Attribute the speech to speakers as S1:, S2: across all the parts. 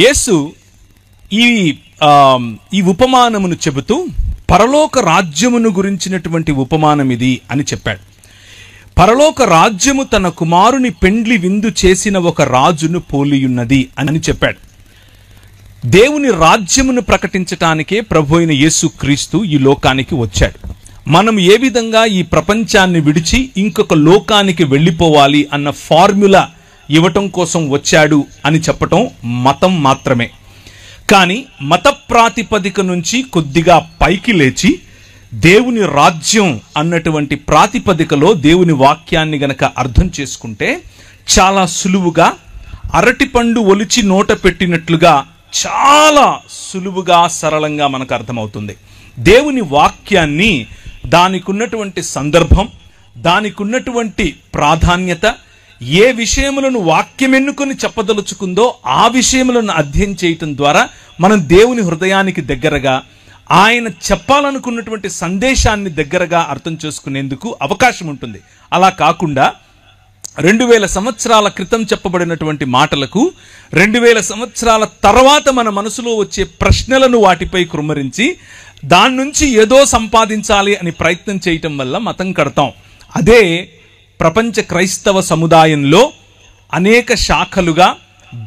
S1: యేసు ఈ ఉపమానమును చెబుతూ పరలోక రాజ్యమును గురించినటువంటి ఉపమానం ఇది అని చెప్పాడు. పరలోక రాజ్యము తన కుమారుని పెండ్లి విందు చేసిన ఒక రాజును పోలియున్నది అని చెప్పాడు. దేవుని రాజ్యమును ప్రకటించటానికే ప్రభు అయిన యేసుక్రీస్తు ఈ లోకానికి వచ్చాడు. మనం ఏ విధంగా ఈ ప్రపంచాన్ని విడిచి ఇంకొక లోకానికి వెళ్ళిపోవాలి అన్న ఫార్ములా ఇవ్వటం కోసం వచ్చాడు అని చెప్పటం మతం మాత్రమే. కానీ మత ప్రాతిపదిక నుంచి కొద్దిగా పైకి లేచి దేవుని రాజ్యం అన్నటువంటి ప్రాతిపదికలో దేవుని వాక్యాన్ని గనక అర్థం చేసుకుంటే చాలా సులువుగా, అరటిపండు ఒలిచి నోట పెట్టినట్లుగా చాలా సులువుగా, సరళంగా మనకు అర్థమవుతుంది. దేవుని వాక్యాన్ని దానికి ఉన్నటువంటి సందర్భం, దానికి ఉన్నటువంటి ప్రాధాన్యత, ఏ విషయములను వాక్యం ఎన్నుకొని చెప్పదలుచుకుందో ఆ విషయములను అధ్యయనం చేయటం ద్వారా మనం దేవుని హృదయానికి దగ్గరగా, ఆయన చెప్పాలనుకున్నటువంటి సందేశాన్ని దగ్గరగా అర్థం చేసుకునేందుకు అవకాశం ఉంటుంది. అలా కాకుండా 2000 సంవత్సరాల క్రితం చెప్పబడినటువంటి మాటలకు 2000 సంవత్సరాల తర్వాత మన మనసులో వచ్చే ప్రశ్నలను వాటిపై కుమ్మరించి దాని నుంచి ఏదో సంపాదించాలి అని ప్రయత్నం చేయటం వల్ల మతం కడతాం. అదే ప్రపంచ క్రైస్తవ సముదాయంలో అనేక శాఖలుగా,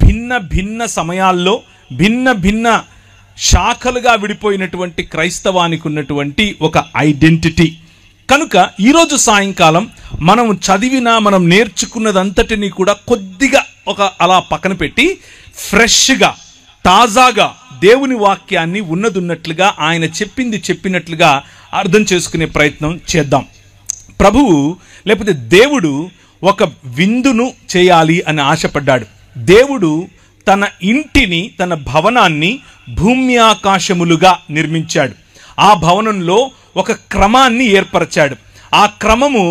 S1: భిన్న భిన్న సమయాల్లో భిన్న భిన్న శాఖలుగా విడిపోయినటువంటి క్రైస్తవానికి ఉన్నటువంటి ఒక ఐడెంటిటీ. కనుక ఈరోజు సాయంకాలం మనం చదివిన, మనం నేర్చుకున్నదంతటినీ కూడా కొద్దిగా అలా పక్కన పెట్టి ఫ్రెష్గా, తాజాగా దేవుని వాక్యాన్ని ఉన్నదున్నట్లుగా, ఆయన చెప్పింది చెప్పినట్లుగా అర్థం చేసుకునే ప్రయత్నం చేద్దాం. ప్రభువు లేకపోతే దేవుడు ఒక విందును చేయాలి అని ఆశపడ్డాడు. దేవుడు తన ఇంటిని, తన భవనాన్ని భూమి ఆకాశములుగా నిర్మించాడు. ఆ భవనంలో ఒక క్రమాన్ని ఏర్పరచాడు. ఆ క్రమము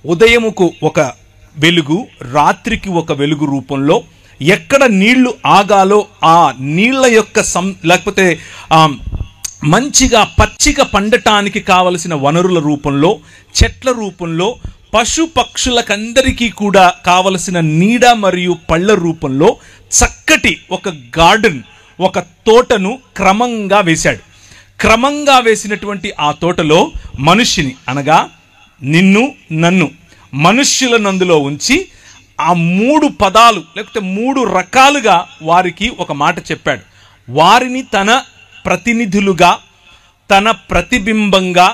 S1: ఉదయముకు ఒక వెలుగు, రాత్రికి ఒక వెలుగు రూపంలో, ఎక్కడ నీళ్లు ఆగాలో ఆ నీళ్ల యొక్క లేకపోతే మంచిగా పచ్చిక పండటానికి కావలసిన వనరుల రూపంలో, చెట్ల రూపంలో, పశు పక్షులకందరికీ కూడా కావలసిన నీడ మరియు పళ్ళ రూపంలో చక్కటి ఒక గార్డెన్, ఒక తోటను క్రమంగా వేశాడు. క్రమంగా వేసినటువంటి ఆ తోటలో మనిషిని, అనగా నిన్ను, నన్ను, మనుష్యులనందులో ఉంచి ఆ 3 పదాలు లేకపోతే 3 రకాలుగా వారికి ఒక మాట చెప్పాడు. వారిని తన ప్రతినిధులుగా, తన ప్రతిబింబంగా,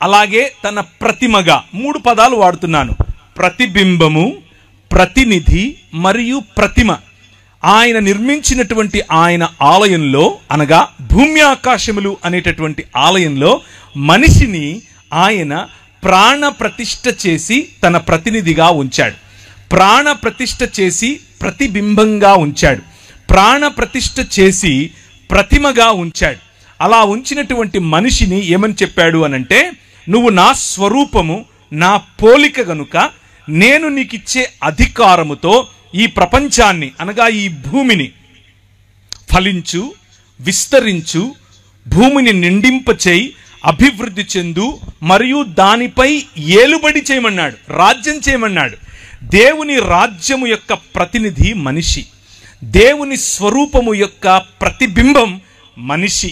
S1: అలాగే తన ప్రతిమగా, 3 పదాలు వాడుతున్నాను. ప్రతిబింబము, ప్రతినిధి మరియు ప్రతిమ. ఆయన నిర్మించినటువంటి ఆయన ఆలయంలో, అనగా భూమి ఆకాశములు అనేటటువంటి ఆలయంలో మనిషిని ఆయన ప్రాణ ప్రతిష్ఠ చేసి తన ప్రతినిధిగా ఉంచాడు. ప్రాణ ప్రతిష్ఠ చేసి ప్రతిబింబంగా ఉంచాడు. ప్రాణ ప్రతిష్ఠ చేసి ప్రతిమగా ఉంచాడు. అలా ఉంచినటువంటి మనిషిని ఏమని చెప్పాడు అనంటే, నువ్వు నా స్వరూపము, నా పోలిక గనుక నేను నీకిచ్చే అధికారముతో ఈ ప్రపంచాన్ని, అనగా ఈ భూమిని ఫలించు, విస్తరించు, భూమిని నిండింపచేయి, అభివృద్ధి చెందు మరియు దానిపై ఏలుబడి చేయమన్నాడు, రాజ్యం చేయమన్నాడు. దేవుని రాజ్యము యొక్క ప్రతినిధి మనిషి, దేవుని స్వరూపము యొక్క ప్రతిబింబం మనిషి,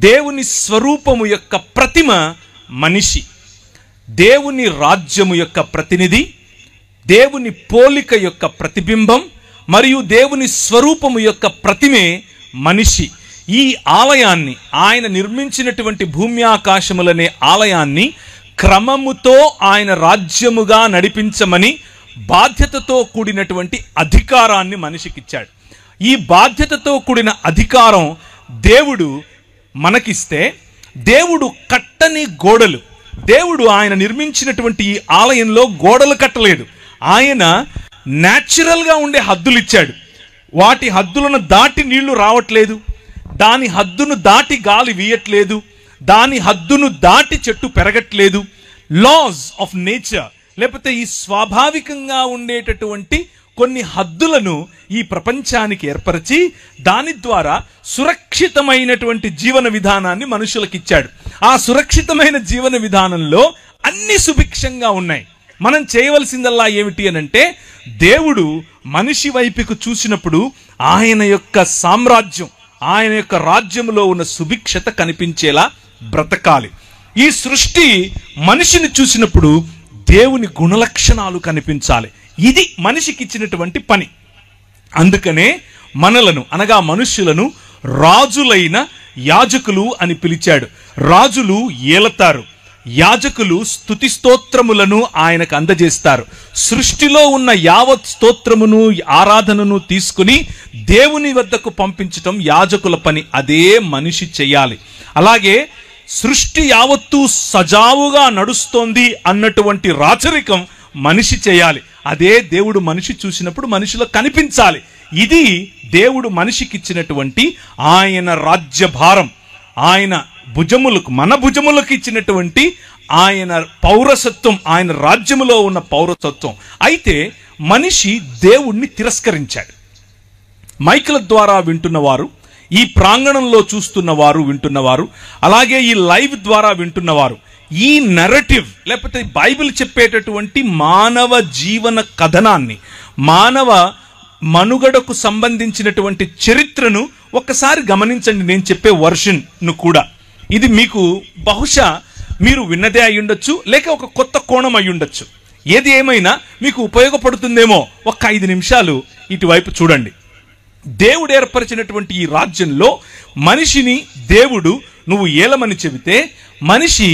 S1: దేవుని స్వరూపము యొక్క ప్రతిమ మనిషి. దేవుని రాజ్యము యొక్క ప్రతినిధి, దేవుని పోలిక యొక్క ప్రతిబింబం మరియు దేవుని స్వరూపము యొక్క ప్రతిమే మనిషి. ఈ ఆలయాన్ని, ఆయన నిర్మించినటువంటి భూమి ఆకాశములనే ఆలయాన్ని క్రమముతో ఆయన రాజ్యముగా నడిపించమని బాధ్యతతో కూడినటువంటి అధికారాన్ని మనిషికిచ్చాడు. ఈ బాధ్యతతో కూడిన అధికారం దేవుడు మనకిస్తే, దేవుడు కట్టని గోడలు, దేవుడు ఆయన నిర్మించినటువంటి ఈ ఆలయంలో గోడలు కట్టలేదు. ఆయన న్యాచురల్గా ఉండే హద్దులు ఇచ్చాడు. వాటి హద్దులను దాటి నీళ్లు రావట్లేదు, దాని హద్దును దాటి గాలి వీయట్లేదు, దాని హద్దును దాటి చెట్టు పెరగట్లేదు. లాస్ ఆఫ్ నేచర్, లేకపోతే ఈ స్వాభావికంగా ఉండేటటువంటి కొన్ని హద్దులను ఈ ప్రపంచానికి ఏర్పరిచి దాని ద్వారా సురక్షితమైనటువంటి జీవన విధానాన్ని మనుషులకు ఇచ్చాడు. ఆ సురక్షితమైన జీవన విధానంలో అన్ని సుభిక్షంగా ఉన్నాయి. మనం చేయవలసిందల్లా ఏమిటి అనంటే, దేవుడు మనిషి వైపుకు చూసినప్పుడు ఆయన యొక్క సామ్రాజ్యం, ఆయన యొక్క రాజ్యంలో ఉన్న సుభిక్షత కనిపించేలా బ్రతకాలి. ఈ సృష్టి మనిషిని చూసినప్పుడు దేవుని గుణలక్షణాలు కనిపించాలి. ఇది మనిషికి ఇచ్చినటువంటి పని. అందుకనే మనలను అనగా మనుష్యులను రాజులైన యాజకులు అని పిలిచాడు. రాజులు ఏలతారు, యాజకులు స్తుతి స్తోత్రములను ఆయనకు అందజేస్తారు. సృష్టిలో ఉన్న యావత్ స్తోత్రమును ఆరాధనను తీసుకుని దేవుని వద్దకు పంపించటం యాజకుల పని. అదే మనిషి చేయాలి. అలాగే సృష్టి యావత్తు సజావుగా నడుస్తోంది అన్నటువంటి రాచరికం మనిషి చేయాలి. అదే దేవుడు మనిషి చూసినప్పుడు మనిషిలో కనిపించాలి. ఇది దేవుడు మనిషికిచ్చినటువంటి ఆయన రాజ్యభారం, ఆయన భుజములకు, మన భుజములకు ఇచ్చినటువంటి ఆయన పౌరసత్వం, ఆయన రాజ్యములో ఉన్న పౌరసత్వం. అయితే మనిషి దేవుణ్ణి తిరస్కరించాడు. మైకుల ద్వారా వింటున్నవారు, ఈ ప్రాంగణంలో చూస్తున్నవారు, వింటున్నవారు, అలాగే ఈ లైవ్ ద్వారా వింటున్నవారు, ఈ నెరేటివ్ లేకపోతే బైబిల్ చెప్పేటటువంటి మానవ జీవన కథనాన్ని, మానవ మనుగడకు సంబంధించినటువంటి చరిత్రను ఒక్కసారి గమనించండి. నేను చెప్పే వర్షన్ను కూడా. ఇది మీకు బహుశా మీరు విన్నదే అయి ఉండొచ్చు, లేక ఒక కొత్త కోణం అయి ఉండొచ్చు. ఏది ఏమైనా మీకు ఉపయోగపడుతుందేమో. ఒక్క 5 నిమిషాలు ఇటువైపు చూడండి. దేవుడు ఏర్పరిచినటువంటి ఈ రాజ్యంలో మనిషిని దేవుడు నువ్వు ఏలమని చెబితే, మనిషి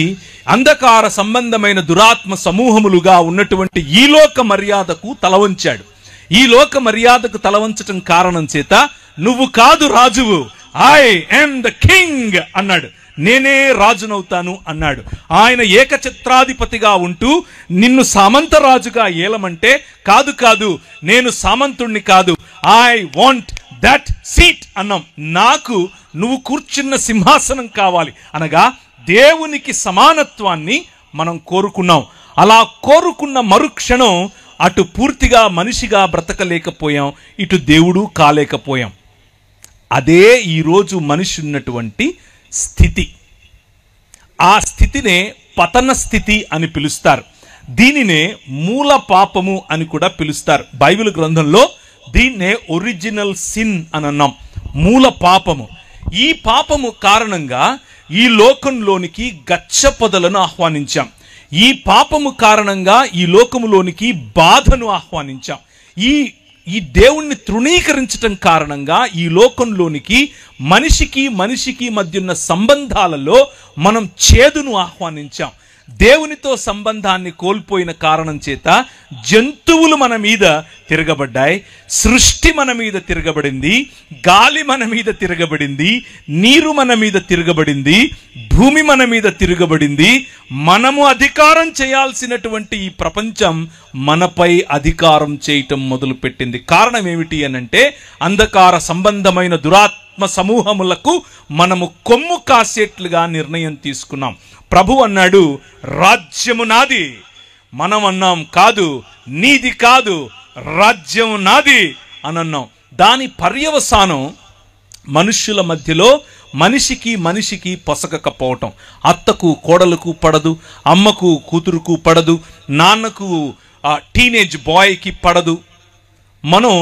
S1: అంధకార సంబంధమైన దురాత్మ సమూహములుగా ఉన్నటువంటి ఈ లోక మర్యాదకు తలవంచాడు. ఈ లోక మర్యాదకు తలవంచటం కారణం చేత నువ్వు కాదు రాజువు, ఐ యామ్ ద కింగ్ అన్నాడు. నేనే రాజునవుతాను అన్నాడు. ఆయన ఏకఛత్రాధిపతిగా ఉంటూ నిన్ను సామంత రాజుగా ఏలమంటే, కాదు కాదు నేను సామంతుణ్ణి కాదు, ఐ వాంట్ దట్ సీట్ అన్నాం. నాకు నువ్వు కూర్చున్న సింహాసనం కావాలి అనగా దేవునికి సమానత్వాన్ని మనం కోరుకున్నాం. అలా కోరుకున్న మరుక్షణం అటు పూర్తిగా మనిషిగా బ్రతకలేకపోయాం, ఇటు దేవుడు కాలేకపోయాం. అదే ఈరోజు మనిషి ఉన్నటువంటి స్థితి. ఆ స్థితినే పతన స్థితి అని పిలుస్తారు. దీనినే మూల పాపము అని కూడా పిలుస్తారు. బైబిల్ గ్రంథంలో దీన్నే ఒరిజినల్ సిన్ అని అన్నాం, మూల పాపము. ఈ పాపము కారణంగా ఈ లోకంలోనికి గచ్చ పొదలను ఆహ్వానించాం. ఈ పాపము కారణంగా ఈ లోకములోనికి బాధను ఆహ్వానించాం. ఈ దేవుణ్ణి తృణీకరించటం కారణంగా ఈ లోకంలోనికి మనిషికి మధ్య ఉన్న సంబంధాలలో మనం చేదును ఆహ్వానించాం. దేవునితో సంబంధాన్ని కోల్పోయిన కారణం చేత జంతువులు మన మీద తిరగబడ్డాయి, సృష్టి మన మీద తిరగబడింది, గాలి మన మీద తిరగబడింది, నీరు మన మీద తిరగబడింది, భూమి మన మీద తిరగబడింది. మనము అధికారం చేయాల్సినటువంటి ఈ ప్రపంచం మనపై అధికారం చేయటం మొదలుపెట్టింది. కారణం ఏమిటి అనంటే, అంధకార సంబంధమైన దురాత్మ సమూహములకు మనము కొమ్ము కాసేట్లుగా నిర్ణయం తీసుకున్నాం. ప్రభు అన్నాడు, రాజ్యము నాది. మనం అన్నాం, కాదు నీది కాదు, రాజ్యం నాది అని అన్నాం. దాని పర్యవసానం మనుష్యుల మధ్యలో మనిషికి పొసగకపోవటం. అత్తకు కోడలకు పడదు, అమ్మకు కూతురుకు పడదు, నాన్నకు టీనేజ్ బాయ్కి పడదు. మనం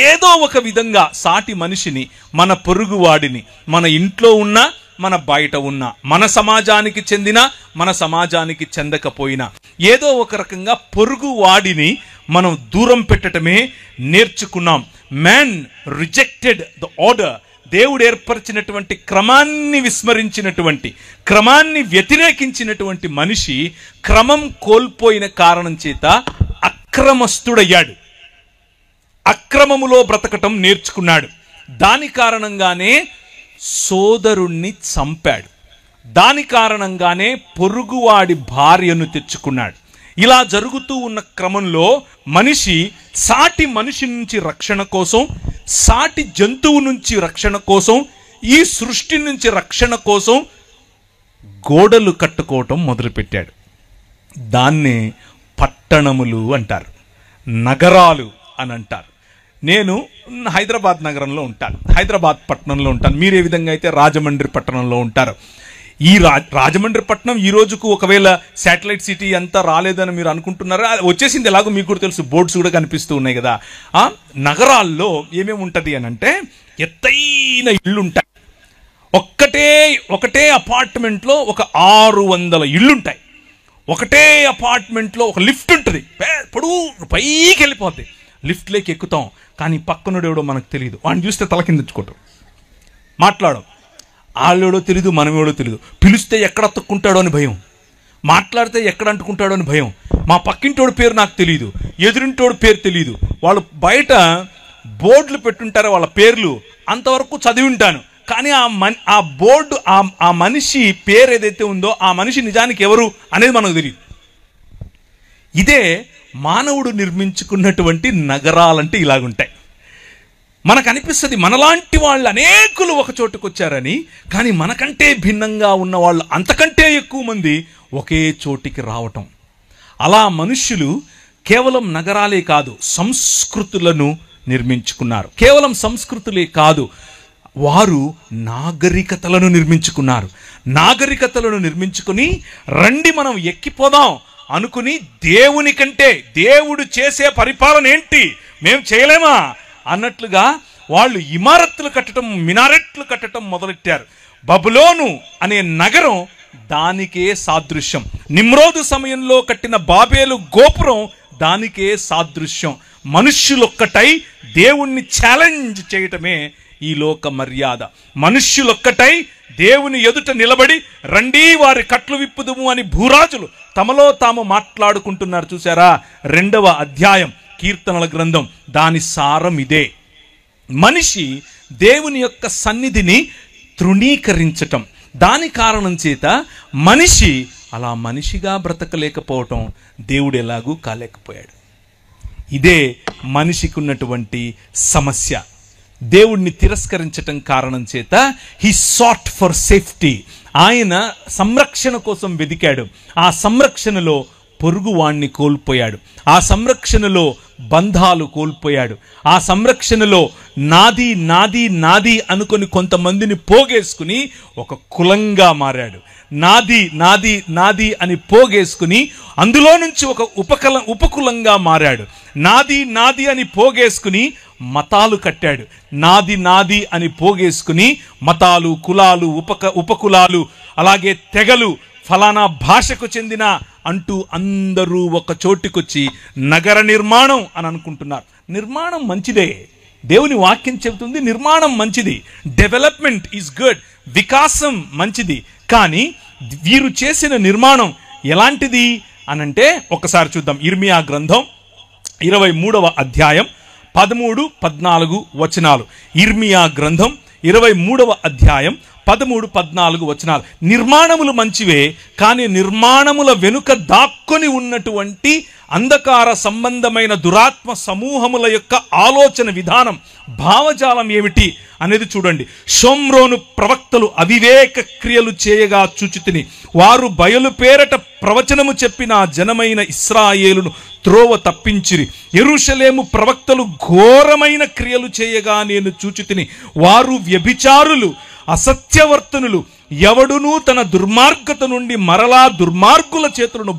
S1: ఏదో ఒక విధంగా సాటి మనిషిని, మన పొరుగువాడిని, మన ఇంట్లో ఉన్న మన బయట ఉన్న, మన సమాజానికి చెందిన మన సమాజానికి చెందకపోయినా ఏదో ఒక రకంగా పొరుగు వాడిని మనం దూరం పెట్టడమే నేర్చుకున్నాం. Man rejected the order. దేవుడు ఏర్పరిచినటువంటి క్రమాన్ని విస్మరించినటువంటి, క్రమాన్ని వ్యతిరేకించినటువంటి మనిషి క్రమం కోల్పోయిన కారణం చేత అక్రమస్తుడయ్యాడు. అక్రమములో బ్రతకటం నేర్చుకున్నాడు. దాని కారణంగానే సోదరుణ్ణి చంపాడు. దాని కారణంగానే పొరుగువాడి భార్యను తెచ్చుకున్నాడు. ఇలా జరుగుతూ ఉన్న క్రమంలో మనిషి సాటి మనిషి నుంచి రక్షణ కోసం, సాటి జంతువు నుంచి రక్షణ కోసం, ఈ సృష్టి నుంచి రక్షణ కోసం గోడలు కట్టుకోవటం మొదలుపెట్టాడు. దాన్నే పట్టణములు అంటారు, నగరాలు అని అంటారు. నేను హైదరాబాద్ నగరంలో ఉంటాను, హైదరాబాద్ పట్టణంలో ఉంటాను. మీరు ఏ విధంగా అయితే రాజమండ్రి పట్టణంలో ఉంటారు. ఈ రాజమండ్రి పట్టణం ఈ రోజుకు ఒకవేళ శాటిలైట్ సిటీ అంతా రాలేదని మీరు అనుకుంటున్నారా? వచ్చేసింది, ఎలాగో మీకు కూడా తెలుసు, బోర్డ్స్ కూడా కనిపిస్తూ ఉన్నాయి కదా. నగరాల్లో ఏమేమి ఉంటుంది అని అంటే ఎత్తైన ఇళ్ళుంటాయి. ఒకటే అపార్ట్మెంట్లో ఒక 600 ఇళ్ళుంటాయి. ఒకటే అపార్ట్మెంట్లో ఒక లిఫ్ట్ ఉంటుంది, పొడుగు పైకి వెళ్ళిపోద్ది. లిఫ్ట్లోకి ఎక్కుతాం, కానీ పక్కనుడు ఎవడో మనకు తెలియదు. వాడిని చూస్తే తల కిందించుకోవటం, మాట్లాడడం, వాళ్ళెవడో తెలియదు, మనమేడో తెలియదు. పిలిస్తే ఎక్కడ అతుక్కుంటాడో అని భయం, మాట్లాడితే ఎక్కడ అంటుకుంటాడో అని భయం. మా పక్కింటోడి పేరు నాకు తెలియదు, ఎదురింటోడి పేరు తెలియదు. వాళ్ళు బయట బోర్డులు పెట్టుంటారు, వాళ్ళ పేర్లు అంతవరకు చదివి ఉంటాను, కానీ ఆ బోర్డు ఆ మనిషి పేరు ఏదైతే ఉందో ఆ మనిషి నిజానికి ఎవరు అనేది మనకు తెలియదు. ఇదే మానవుడు నిర్మించుకున్నటువంటి నగరాలంటే ఇలాగుంటాయి. మనకు అనిపిస్తుంది మనలాంటి వాళ్ళు అనేకులు ఒక చోటుకు వచ్చారని, కానీ మనకంటే భిన్నంగా ఉన్న వాళ్ళు అంతకంటే ఎక్కువ మంది ఒకే చోటికి రావటం. అలా మనుష్యులు కేవలం నగరాలే కాదు, సంస్కృతులను నిర్మించుకున్నారు. కేవలం సంస్కృతులే కాదు, వారు నాగరికతలను నిర్మించుకున్నారు. నాగరికతలను నిర్మించుకుని రండి మనం ఎక్కిపోదాం అనుకుని దేవుని కంటే దేవుడు చేసే పరిపాలన ఏంటి మేము చేయలేమా అన్నట్లుగా వాళ్ళు ఇమారత్తులు కట్టడం, మినారెట్లు కట్టడం మొదలెట్టారు. బబులోను అనే నగరం దానికే సాదృశ్యం. నిమ్రోదు సమయంలో కట్టిన బాబేలు గోపురం దానికే సాదృశ్యం. మనుష్యులొక్కటై దేవుణ్ణి ఛాలెంజ్ చేయటమే ఈ లోక మర్యాద. మనుష్యులొక్కటై దేవుని ఎదుట నిలబడి రండి వారి కట్లు విప్పుదుము అని భూరాజులు తమలో తాము మాట్లాడుకుంటున్నారు. చూసారా? 2వ అధ్యాయం కీర్తనల గ్రంథం, దాని సారం ఇదే. మనిషి దేవుని యొక్క సన్నిధిని తృణీకరించటం, దాని కారణం చేత మనిషి అలా మనిషిగా బ్రతకలేకపోవటం, దేవుడు ఎలాగూ కాలేకపోయాడు. ఇదే మనిషికి ఉన్నటువంటి సమస్య. దేవుణ్ణి తిరస్కరించటం కారణం చేత హీ సాట్ ఫర్ సేఫ్టీ. ఆయన సంరక్షణ కోసం వెదికాడు. ఆ సంరక్షణలో పొరుగువాణ్ణి కోల్పోయాడు. ఆ సంరక్షణలో బంధాలు కోల్పోయాడు. ఆ సంరక్షణలో నాది నాది నాది అనుకొని కొంతమందిని పోగేసుకుని ఒక కులంగా మారాడు. నాది నాది నాది అని పోగేసుకుని అందులో నుంచి ఒక ఉపకులంగా మారాడు. నాది నాది అని పోగేసుకుని మతాలు కట్టాడు. నాది నాది అని పోగేసుకుని మతాలు, కులాలు, ఉపకులాలు, అలాగే తెగలు, ఫలానా భాషకు చెందిన అంటూ అందరూ ఒక చోటికొచ్చి నగర నిర్మాణం అని అనుకుంటున్నారు. నిర్మాణం మంచిదే, దేవుని వాక్యం చెబుతుంది నిర్మాణం మంచిది, డెవలప్మెంట్ ఈజ్ గుడ్, వికాసం మంచిది. కానీ వీరు చేసిన నిర్మాణం ఎలాంటిది అనంటే ఒకసారి చూద్దాం. ఇర్మియా గ్రంథం 23వ అధ్యాయం 13-14 వచనాలు. ఇర్మియా గ్రంథం 23వ అధ్యాయం 13-14 వచనాలు. నిర్మాణములు మంచివే, కానీ నిర్మాణముల వెనుక దాక్కొని ఉన్నటువంటి అంధకార సంబంధమైన దురాత్మ సమూహముల యొక్క ఆలోచన విధానం, భావజాలం ఏమిటి అనేది చూడండి. షోమ్రోను ప్రవక్తలు అవివేక క్రియలు చేయగా చూచితిని, వారు బయలు పేరట ప్రవచనము చెప్పిన జనమైన ఇశ్రాయేలును త్రోవ తప్పించిరి. యెరూషలేము ప్రవక్తలు ఘోరమైన క్రియలు చేయగా నేను చూచితిని, వారు వ్యభిచారులు, అసత్యవర్తనులు, ఎవడునూ తన దుర్మార్గత నుండి మరలా దుర్మార్గుల చేతులను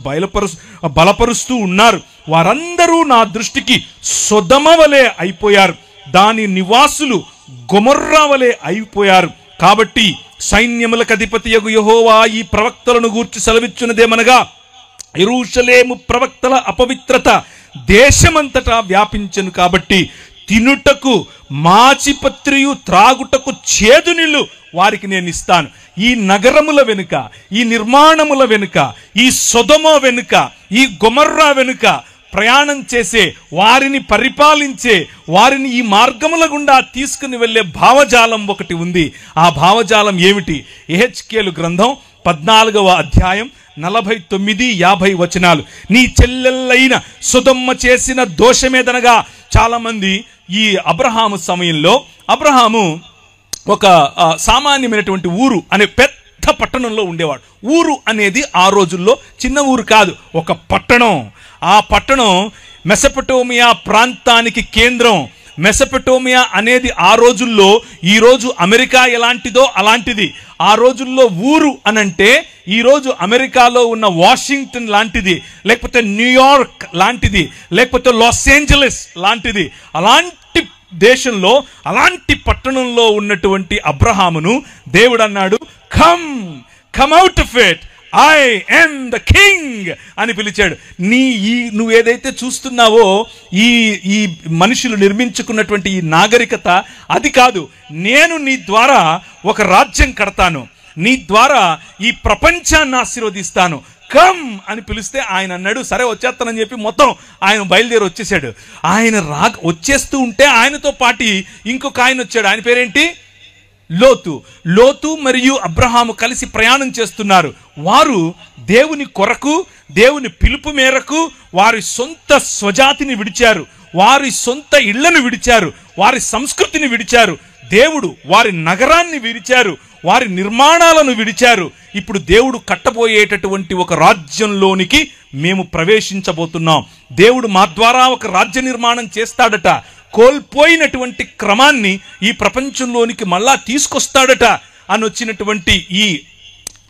S1: బలపరుస్తూ ఉన్నారు. వారందరూ నా దృష్టికి సొదొమ వలె అయిపోయారు, దాని నివాసులు గొమొర్రా వలె అయిపోయారు. కాబట్టి సైన్యములకు అధిపతియగు యెహోవా ఈ ప్రవక్తలను గూర్చి సెలవిచ్చున్నదేమనగా, యెరూషలేము ప్రవక్తల అపవిత్రత దేశమంతటా వ్యాపించెను, కాబట్టి తినుటకు మాచిపత్రియు త్రాగుటకు చేదు నీళ్లు వారికి నేను ఇస్తాను. ఈ నగరముల వెనుక, ఈ నిర్మాణముల వెనుక, ఈ సొదొమ వెనుక, ఈ గొమొర్రా వెనుక ప్రయాణం చేసే వారిని పరిపాలించే వారిని ఈ మార్గముల గుండా తీసుకుని వెళ్ళే భావజాలం ఒకటి ఉంది. ఆ భావజాలం ఏమిటి? యెహెజ్కేలు గ్రంథం 14వ అధ్యాయం 49-50 వచనాలు. నీ చెల్లెళ్ళైన సొదొమ చేసిన దోషమేదనగా, చాలా మంది ఈ అబ్రహాము సమయంలో, అబ్రహాము ఒక సామాన్యమైనటువంటి ఊరు అనే పెద్ద పట్టణంలో ఉండేవాడు. ఊరు అనేది ఆ రోజుల్లో చిన్న ఊరు కాదు, ఒక పట్టణం. ఆ పట్టణం మెసొపొటేమియా ప్రాంతానికి కేంద్రం. మెసొపొటేమియా అనేది ఆ రోజుల్లో ఈరోజు అమెరికా ఎలాంటిదో అలాంటిది. ఆ రోజుల్లో ఊరు అనంటే ఈరోజు అమెరికాలో ఉన్న వాషింగ్టన్ లాంటిది, లేకపోతే న్యూయార్క్ లాంటిది, లేకపోతే లాస్ ఏంజలస్ లాంటిది. అలాంటి దేశంలో, అలాంటి పట్టణంలో ఉన్నటువంటి అబ్రహామును దేవుడు అన్నాడు, come out of it, I am the king అని పిలిచాడు. నువ్వు ఏదైతే చూస్తున్నావో ఈ మనుషులు నిర్మించుకున్నటువంటి ఈ నాగరికత అది కాదు. నేను నీ ద్వారా ఒక రాజ్యం కడతాను, నీ ద్వారా ఈ ప్రపంచాన్ని ఆశీర్వదిస్తాను, కమ్ అని పిలిస్తే ఆయన అన్నాడు సరే వచ్చేస్తానని చెప్పి మొత్తం ఆయన బయలుదేరి వచ్చేసాడు. ఆయన వచ్చేస్తూ ఉంటే ఆయనతో పాటు ఇంకొక ఆయన వచ్చాడు. ఆయన పేరేంటి? లోతు మరియు అబ్రహాము కలిసి ప్రయాణం చేస్తున్నారు. వారు దేవుని కొరకు, దేవుని పిలుపు మేరకు వారి సొంత స్వజాతిని విడిచారు, వారి సొంత ఇళ్లను విడిచారు, వారి సంస్కృతిని విడిచారు. దేవుడు వారి నగరాన్ని విడిచారు, వారి నిర్మాణాలను విడిచారు. ఇప్పుడు దేవుడు కట్టబోయేటటువంటి ఒక రాజ్యంలోనికి మేము ప్రవేశించబోతున్నాం. దేవుడు మా ద్వారా ఒక రాజ్య నిర్మాణం చేస్తాడట. కోల్పోయినటువంటి క్రమాన్ని ఈ ప్రపంచంలోనికి మళ్ళా తీసుకొస్తాడట అని వచ్చినటువంటి ఈ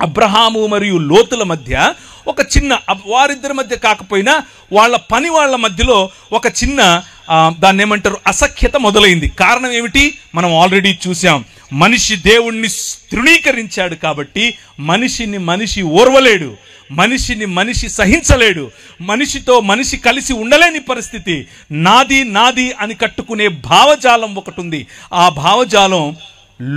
S1: అబ్రహాము మరియు లోతుల మధ్య ఒక చిన్న, వారిద్దరి మధ్య కాకపోయినా వాళ్ళ మధ్యలో ఒక చిన్న దాన్ని ఏమంటారు, అసఖ్యత మొదలైంది. కారణం ఏమిటి? మనం ఆల్రెడీ చూసాం. మనిషి దేవుణ్ణి తృణీకరించాడు కాబట్టి మనిషి ఓర్వలేడు, మనిషిని మనిషి సహించలేడు, మనిషితో మనిషి కలిసి ఉండలేని పరిస్థితి. నాది అని కట్టుకునే భావజాలం ఒకటి ఉంది. ఆ భావజాలం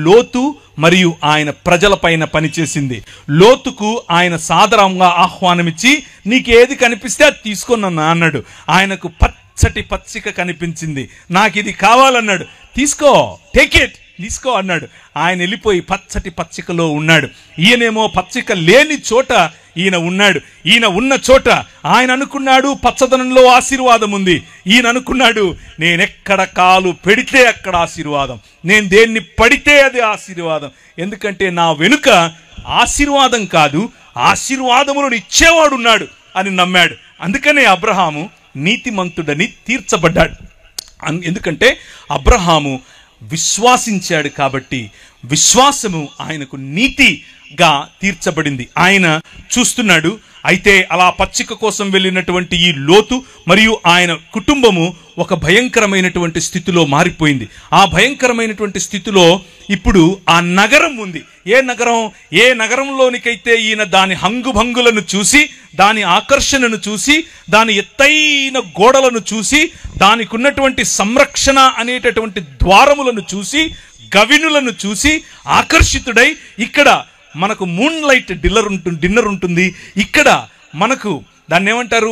S1: లోతు మరియు ఆయన ప్రజల పైన పనిచేసింది. లోతుకు ఆయన సాదరంగా ఆహ్వానమిచ్చి నీకేది కనిపిస్తే అది తీసుకున్నా అన్నాడు. ఆయనకు పచ్చటి పచ్చిక కనిపించింది, నాకు ఇది కావాలన్నాడు. తీసుకో, టేక్ ఇట్, తీసుకో అన్నాడు. ఆయన వెళ్ళిపోయి పచ్చటి పచ్చికలో ఉన్నాడు. ఈయనేమో పచ్చిక లేని చోట ఈయన ఉన్నాడు. ఈయన ఉన్న చోట ఆయన అనుకున్నాడు పచ్చదనంలో ఆశీర్వాదం ఉంది. ఈయన అనుకున్నాడు నేనెక్కడ కాలు పెడితే అక్కడ ఆశీర్వాదం, నేను దేన్ని పడితే అది ఆశీర్వాదం. ఎందుకంటే నా వెనుక ఆశీర్వాదం కాదు, ఆశీర్వాదములను ఇచ్చేవాడున్నాడు అని నమ్మాడు. అందుకనే అబ్రహాము నీతిమంతుడని తీర్చబడ్డాడు. ఎందుకంటే అబ్రహాము విశ్వాసించాడు కాబట్టి విశ్వాసము ఆయనకు నీతిగా తీర్చబడింది. ఆయన చూస్తున్నాడు. అయితే అలా పచ్చిక కోసం వెళ్ళినటువంటి ఈ లోతు మరియు ఆయన కుటుంబము ఒక భయంకరమైనటువంటి స్థితిలో మారిపోయింది. ఆ భయంకరమైనటువంటి స్థితిలో ఇప్పుడు ఆ నగరం ఉంది. ఏ నగరంలోనికైతే ఈయన దాని హంగుభంగులను చూసి, దాని ఆకర్షణను చూసి, దాని ఎత్తైన గోడలను చూసి, దానికి ఉన్నటువంటి సంరక్షణ అనేటటువంటి ద్వారములను చూసి, గవినులను చూసి ఆకర్షితుడై, ఇక్కడ మనకు మూన్ లైట్ డిన్నర్ ఉంటుంది, ఇక్కడ మనకు దాన్ని ఏమంటారు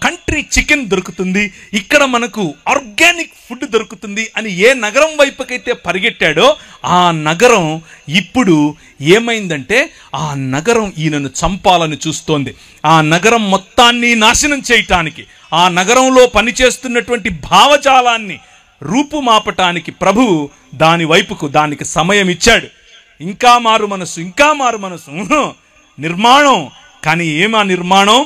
S1: కంట్రీ చికెన్ దొరుకుతుంది, ఇక్కడ మనకు ఆర్గానిక్ ఫుడ్ దొరుకుతుంది అని ఏ నగరం వైపుకైతే పరిగెట్టాడో ఆ నగరం ఇప్పుడు ఏమైందంటే ఆ నగరం ఈయనను చంపాలని చూస్తోంది. ఆ నగరం మొత్తాన్ని నాశనం చేయటానికి, ఆ నగరంలో పనిచేస్తున్నటువంటి భావజాలాన్ని రూపుమాపటానికి ప్రభువు దాని వైపుకు దానికి సమయం ఇచ్చాడు. ఇంకా మారు మనసు నిర్మాణం. కానీ ఏమా నిర్మాణం?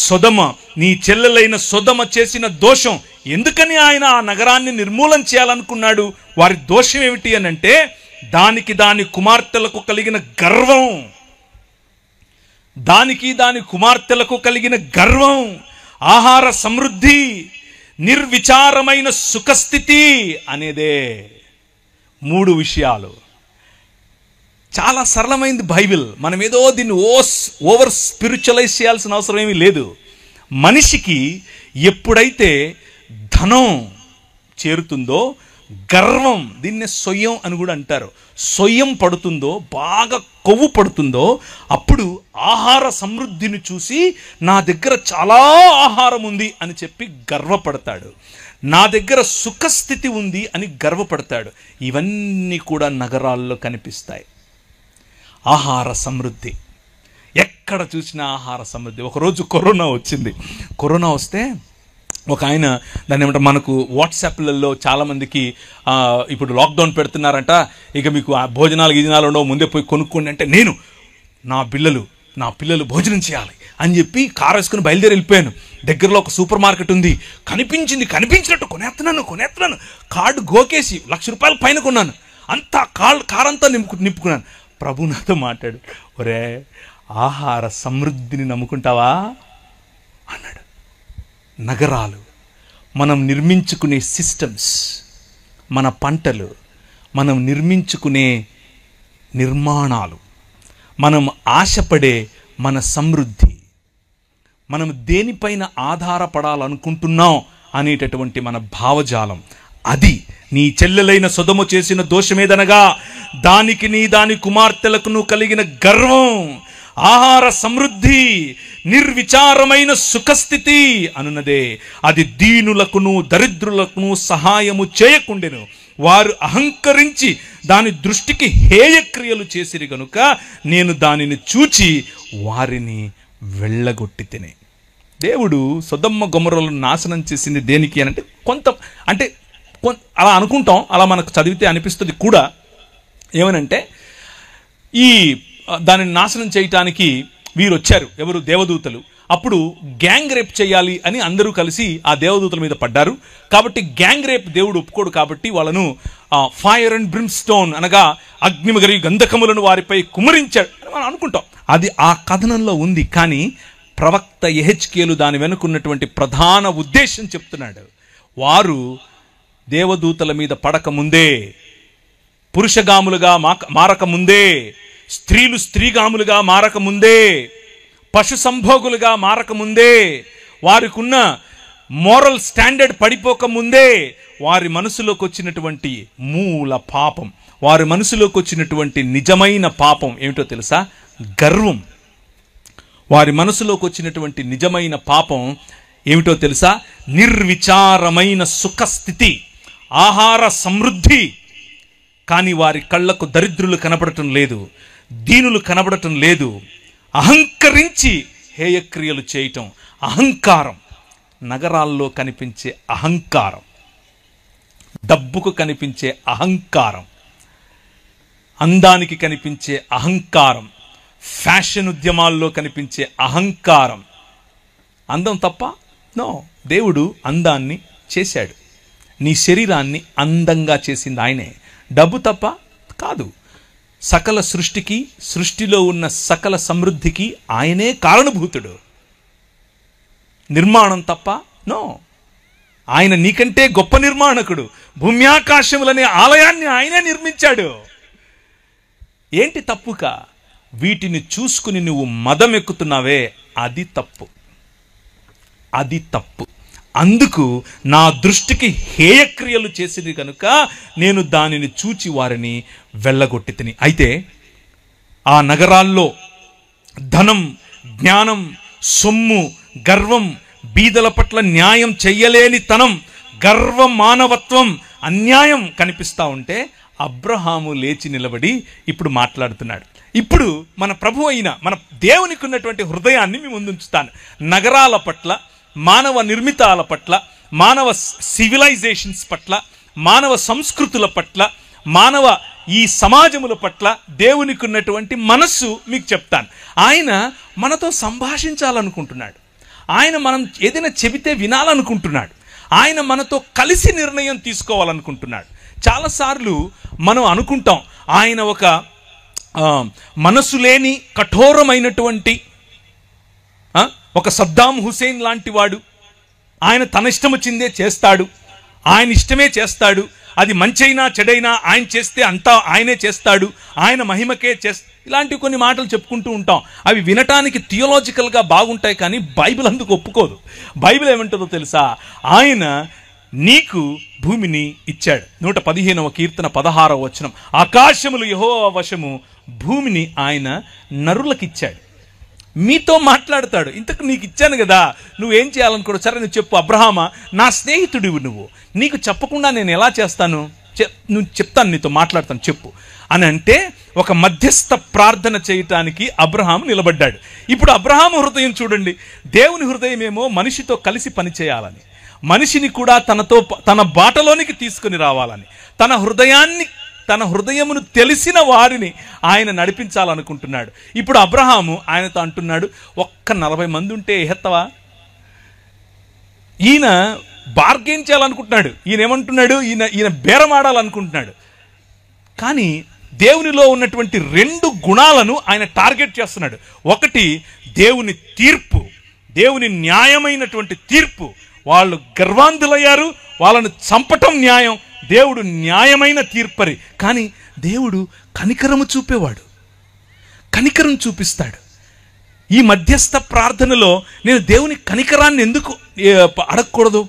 S1: సొదమ, నీ చెల్లెలైన సొదమ చేసిన దోషం. ఎందుకని ఆయన ఆ నగరాన్ని నిర్మూలన చేయాలనుకున్నాడు? వారి దోషం ఏమిటి అని అంటే దాని కుమార్తెలకు కలిగిన గర్వం, దాని కుమార్తెలకు కలిగిన గర్వం, ఆహార సమృద్ధి, నిర్విచారమైన సుఖస్థితి అనేదే. 3 విషయాలు. చాలా సరళమైంది బైబిల్. మనం ఏదో దీన్ని ఓవర్ స్పిరిచువలైజ్ చేయాల్సిన అవసరం ఏమీ లేదు. మనిషికి ఎప్పుడైతే ధనం చేరుతుందో, గర్వం, దీన్నే సొయ్యం అని కూడా అంటారు, సొయ్యం పడుతుందో, బాగా కొవ్వు పడుతుందో, అప్పుడు ఆహార సమృద్ధిని చూసి నా దగ్గర చాలా ఆహారం ఉంది అని చెప్పి గర్వపడతాడు. నా దగ్గర సుఖస్థితి ఉంది అని గర్వపడతాడు. ఇవన్నీ కూడా నగరాల్లో కనిపిస్తాయి. ఆహార సమృద్ధి, ఎక్కడ చూసినా ఆహార సమృద్ధి. ఒకరోజు కరోనా వచ్చింది. కరోనా వస్తే ఒక ఆయన దాన్ని ఏమంటారు, మనకు వాట్సాప్లలో చాలామందికి ఇప్పుడు లాక్డౌన్ పెడుతున్నారంట, ఇక మీకు భోజనాలు ఉండవు, ముందే పోయి కొనుక్కోండి అంటే, నా పిల్లలు నా పిల్లలు భోజనం చేయాలి అని చెప్పి కారు వేసుకుని బయలుదేరి వెళ్ళిపోయాను. దగ్గరలో ఒక సూపర్ మార్కెట్ ఉంది, కనిపించినట్టు కొనేస్తున్నాను. కార్డు గోకేసి ₹1,00,000 పైన కొన్నాను. అంతా కారంతా నింపుకున్నాను. ప్రభు నాతో మాట్లాడు, ఒరే ఆహార సమృద్ధిని నమ్ముకుంటావా అన్నాడు. నగరాలు, మనం నిర్మించుకునే సిస్టమ్స్, మన పంటలు, మనం నిర్మించుకునే నిర్మాణాలు, మనం ఆశపడే మన సమృద్ధి, మనం దేనిపైన ఆధారపడాలనుకుంటున్నాం అనేటటువంటి మన భావజాలం, అది నీ చెల్లెలైన సొదొమ చేసిన దోషమేదనగా దానికి నీ దాని కుమార్తెలకు కలిగిన గర్వం, ఆహార సమృద్ధి, నిర్విచారమైన సుఖస్థితి అనున్నదే. అది దీనులకును దరిద్రులకును సహాయము చేయకుండెను. వారు అహంకరించి దాని దృష్టికి హేయక్రియలు చేసిరి గనుక నేను దానిని చూచి వారిని వెళ్ళగొట్టి తినే. దేవుడు సొదొమ గొమొర్రాలను నాశనం చేసింది దేనికి అంటే అలా అనుకుంటాం, అలా మనకు చదివితే అనిపిస్తుంది కూడా. ఏమనంటే ఈ దానిని నాశనం చేయటానికి వీరు వచ్చారు, ఎవరు? దేవదూతలు. అప్పుడు గ్యాంగ్ రేప్ చేయాలి అని అందరూ కలిసి ఆ దేవదూతల మీద పడ్డారు. కాబట్టి గ్యాంగ్ రేప్ దేవుడు ఒప్పుకోడు. కాబట్టి వాళ్ళను ఫైర్ అండ్ బ్రిమ్స్టోన్ అనగా అగ్నిమగరి గంధకములను వారిపై కుమ్మరించాడు అని మనం అనుకుంటాం. అది ఆ కథనంలో ఉంది. కానీ ప్రవక్త యెహెజ్కేలు దాని వెనుకున్నటువంటి ప్రధాన ఉద్దేశం చెప్తున్నాడు. వారు దేవదూతల మీద పడకముందే, పురుషగాములుగా మారకముందే, స్త్రీలు స్త్రీగాములుగా మారకముందే, పశు సంభోగులుగా మారకముందే, వారికి ఉన్న మోరల్ స్టాండర్డ్ పడిపోకముందే వారి మనసులోకి వచ్చినటువంటి మూల పాపం, వారి మనసులోకి వచ్చినటువంటి నిజమైన పాపం ఏమిటో తెలుసా? గర్వం. వారి మనసులోకి వచ్చినటువంటి నిజమైన పాపం ఏమిటో తెలుసా? నిర్విచారమైన సుఖస్థితి, ఆహార సమృద్ధి. కానీ వారి కళ్ళకు దరిద్రులు కనబడటం లేదు, దీనులు కనబడటం లేదు. అహంకరించి హేయక్రియలు చేయటం, అహంకారం. నగరాల్లో కనిపించే అహంకారం, డబ్బుకు కనిపించే అహంకారం, అందానికి కనిపించే అహంకారం, ఫ్యాషన్ ఉద్యమాల్లో కనిపించే అహంకారం. అందం తప్ప? నో. దేవుడు అందాన్ని చేశాడు, నీ శరీరాన్ని అందంగా చేసింది ఆయనే. డబ్బు తప్ప? కాదు. సకల సృష్టికి, సృష్టిలో ఉన్న సకల సమృద్ధికి ఆయనే కారణభూతుడు. నిర్మాణం తప్ప? నో. ఆయన నీకంటే గొప్ప నిర్మాణకుడు. భూమ్యాకాశములనే ఆలయాన్ని ఆయనే నిర్మించాడు. ఏంటి తప్పుక? వీటిని చూసుకుని నువ్వు మదమెక్కుతున్నావే, అది తప్పు, అది తప్పు. అందుకు నా దృష్టికి హేయక్రియలు చేసింది కనుక నేను దానిని చూచి వారిని వెళ్ళగొట్టి తిని. అయితే ఆ నగరాల్లో ధనం, జ్ఞానం, సొమ్ము, గర్వం, బీదల పట్ల న్యాయం చెయ్యలేని తనం, గర్వం, మానవత్వం, అన్యాయం కనిపిస్తూ ఉంటే అబ్రహాము లేచి నిలబడి ఇప్పుడు మాట్లాడుతున్నాడు. ఇప్పుడు మన ప్రభు అయిన మన దేవునికి ఉన్నటువంటి హృదయాన్ని మీ ముందుంచుతాను. నగరాల పట్ల, మానవ నిర్మితాల పట్ల, మానవ సివిలైజేషన్స్ పట్ల, మానవ సంస్కృతుల పట్ల, మానవ ఈ సమాజముల పట్ల దేవునికి ఉన్నటువంటి మనస్సు మీకు చెప్తాను. ఆయన మనతో సంభాషించాలనుకుంటున్నాడు. ఆయన మనం ఏదైనా చెబితే వినాలనుకుంటున్నాడు. ఆయన మనతో కలిసి నిర్ణయం తీసుకోవాలనుకుంటున్నాడు. చాలాసార్లు మనం అనుకుంటాం ఆయన ఒక మనసు లేని కఠోరమైనటువంటి ఒక సద్దాం హుసేన్ లాంటి వాడు. ఆయన తన ఇష్టం వచ్చిందే చేస్తాడు, ఆయన ఇష్టమే చేస్తాడు. అది మంచైనా చెడైనా ఆయన చేస్తే అంతా ఆయనే చేస్తాడు, ఆయన మహిమకే ఇలాంటి కొన్ని మాటలు చెప్పుకుంటూ ఉంటాం. అవి వినటానికి థియోలాజికల్గా బాగుంటాయి, కానీ బైబిల్ అందుకు ఒప్పుకోదు. బైబిల్ ఏమంటుందో తెలుసా? ఆయన నీకు భూమిని ఇచ్చాడు. 115వ కీర్తన 16వ వచనం, ఆకాశములు యెహోవా వశము, భూమిని ఆయన నరులకిచ్చాడు. మీతో మాట్లాడతాడు. ఇంతకు నీకు ఇచ్చాను కదా, నువ్వేం చేయాలనుకో, సరే నువ్వు చెప్పు. అబ్రహామా, నా స్నేహితుడివి నువ్వు, నీకు చెప్పకుండా నేను ఎలా చేస్తాను? నువ్వు చెప్తాను, నీతో మాట్లాడతాను, చెప్పు అని అంటే ఒక మధ్యస్థ ప్రార్థన చేయటానికి అబ్రహాం నిలబడ్డాడు. ఇప్పుడు అబ్రహాము హృదయం చూడండి. దేవుని హృదయం ఏమో మనిషితో కలిసి పనిచేయాలని, మనిషిని కూడా తన బాటలోనికి తీసుకుని రావాలని, తన హృదయాన్ని తన హృదయమును తెలిసిన వారిని ఆయన నడిపించాలనుకుంటున్నాడు. ఇప్పుడు అబ్రహాము ఆయనతో అంటున్నాడు, ఒక్క 40 మంది ఉంటే ఎత్తవా? ఈయన బార్గెన్ చేయాలనుకుంటున్నాడు. ఈయన ఏమంటున్నాడు? ఈయన బేరమాడాలనుకుంటున్నాడు. కానీ దేవునిలో ఉన్నటువంటి 2 గుణాలను ఆయన టార్గెట్ చేస్తున్నాడు. ఒకటి దేవుని తీర్పు, దేవుని న్యాయమైనటువంటి తీర్పు. వాళ్ళు గర్వాంధులయ్యారు, వాళ్ళను చంపటం న్యాయం. దేవుడు న్యాయమైన తీర్పరి. కానీ దేవుడు కనికరము చూపేవాడు, కనికరం చూపిస్తాడు. ఈ మధ్యస్థ ప్రార్థనలో నేను దేవుని కనికరాన్ని ఎందుకు అడగకూడదు?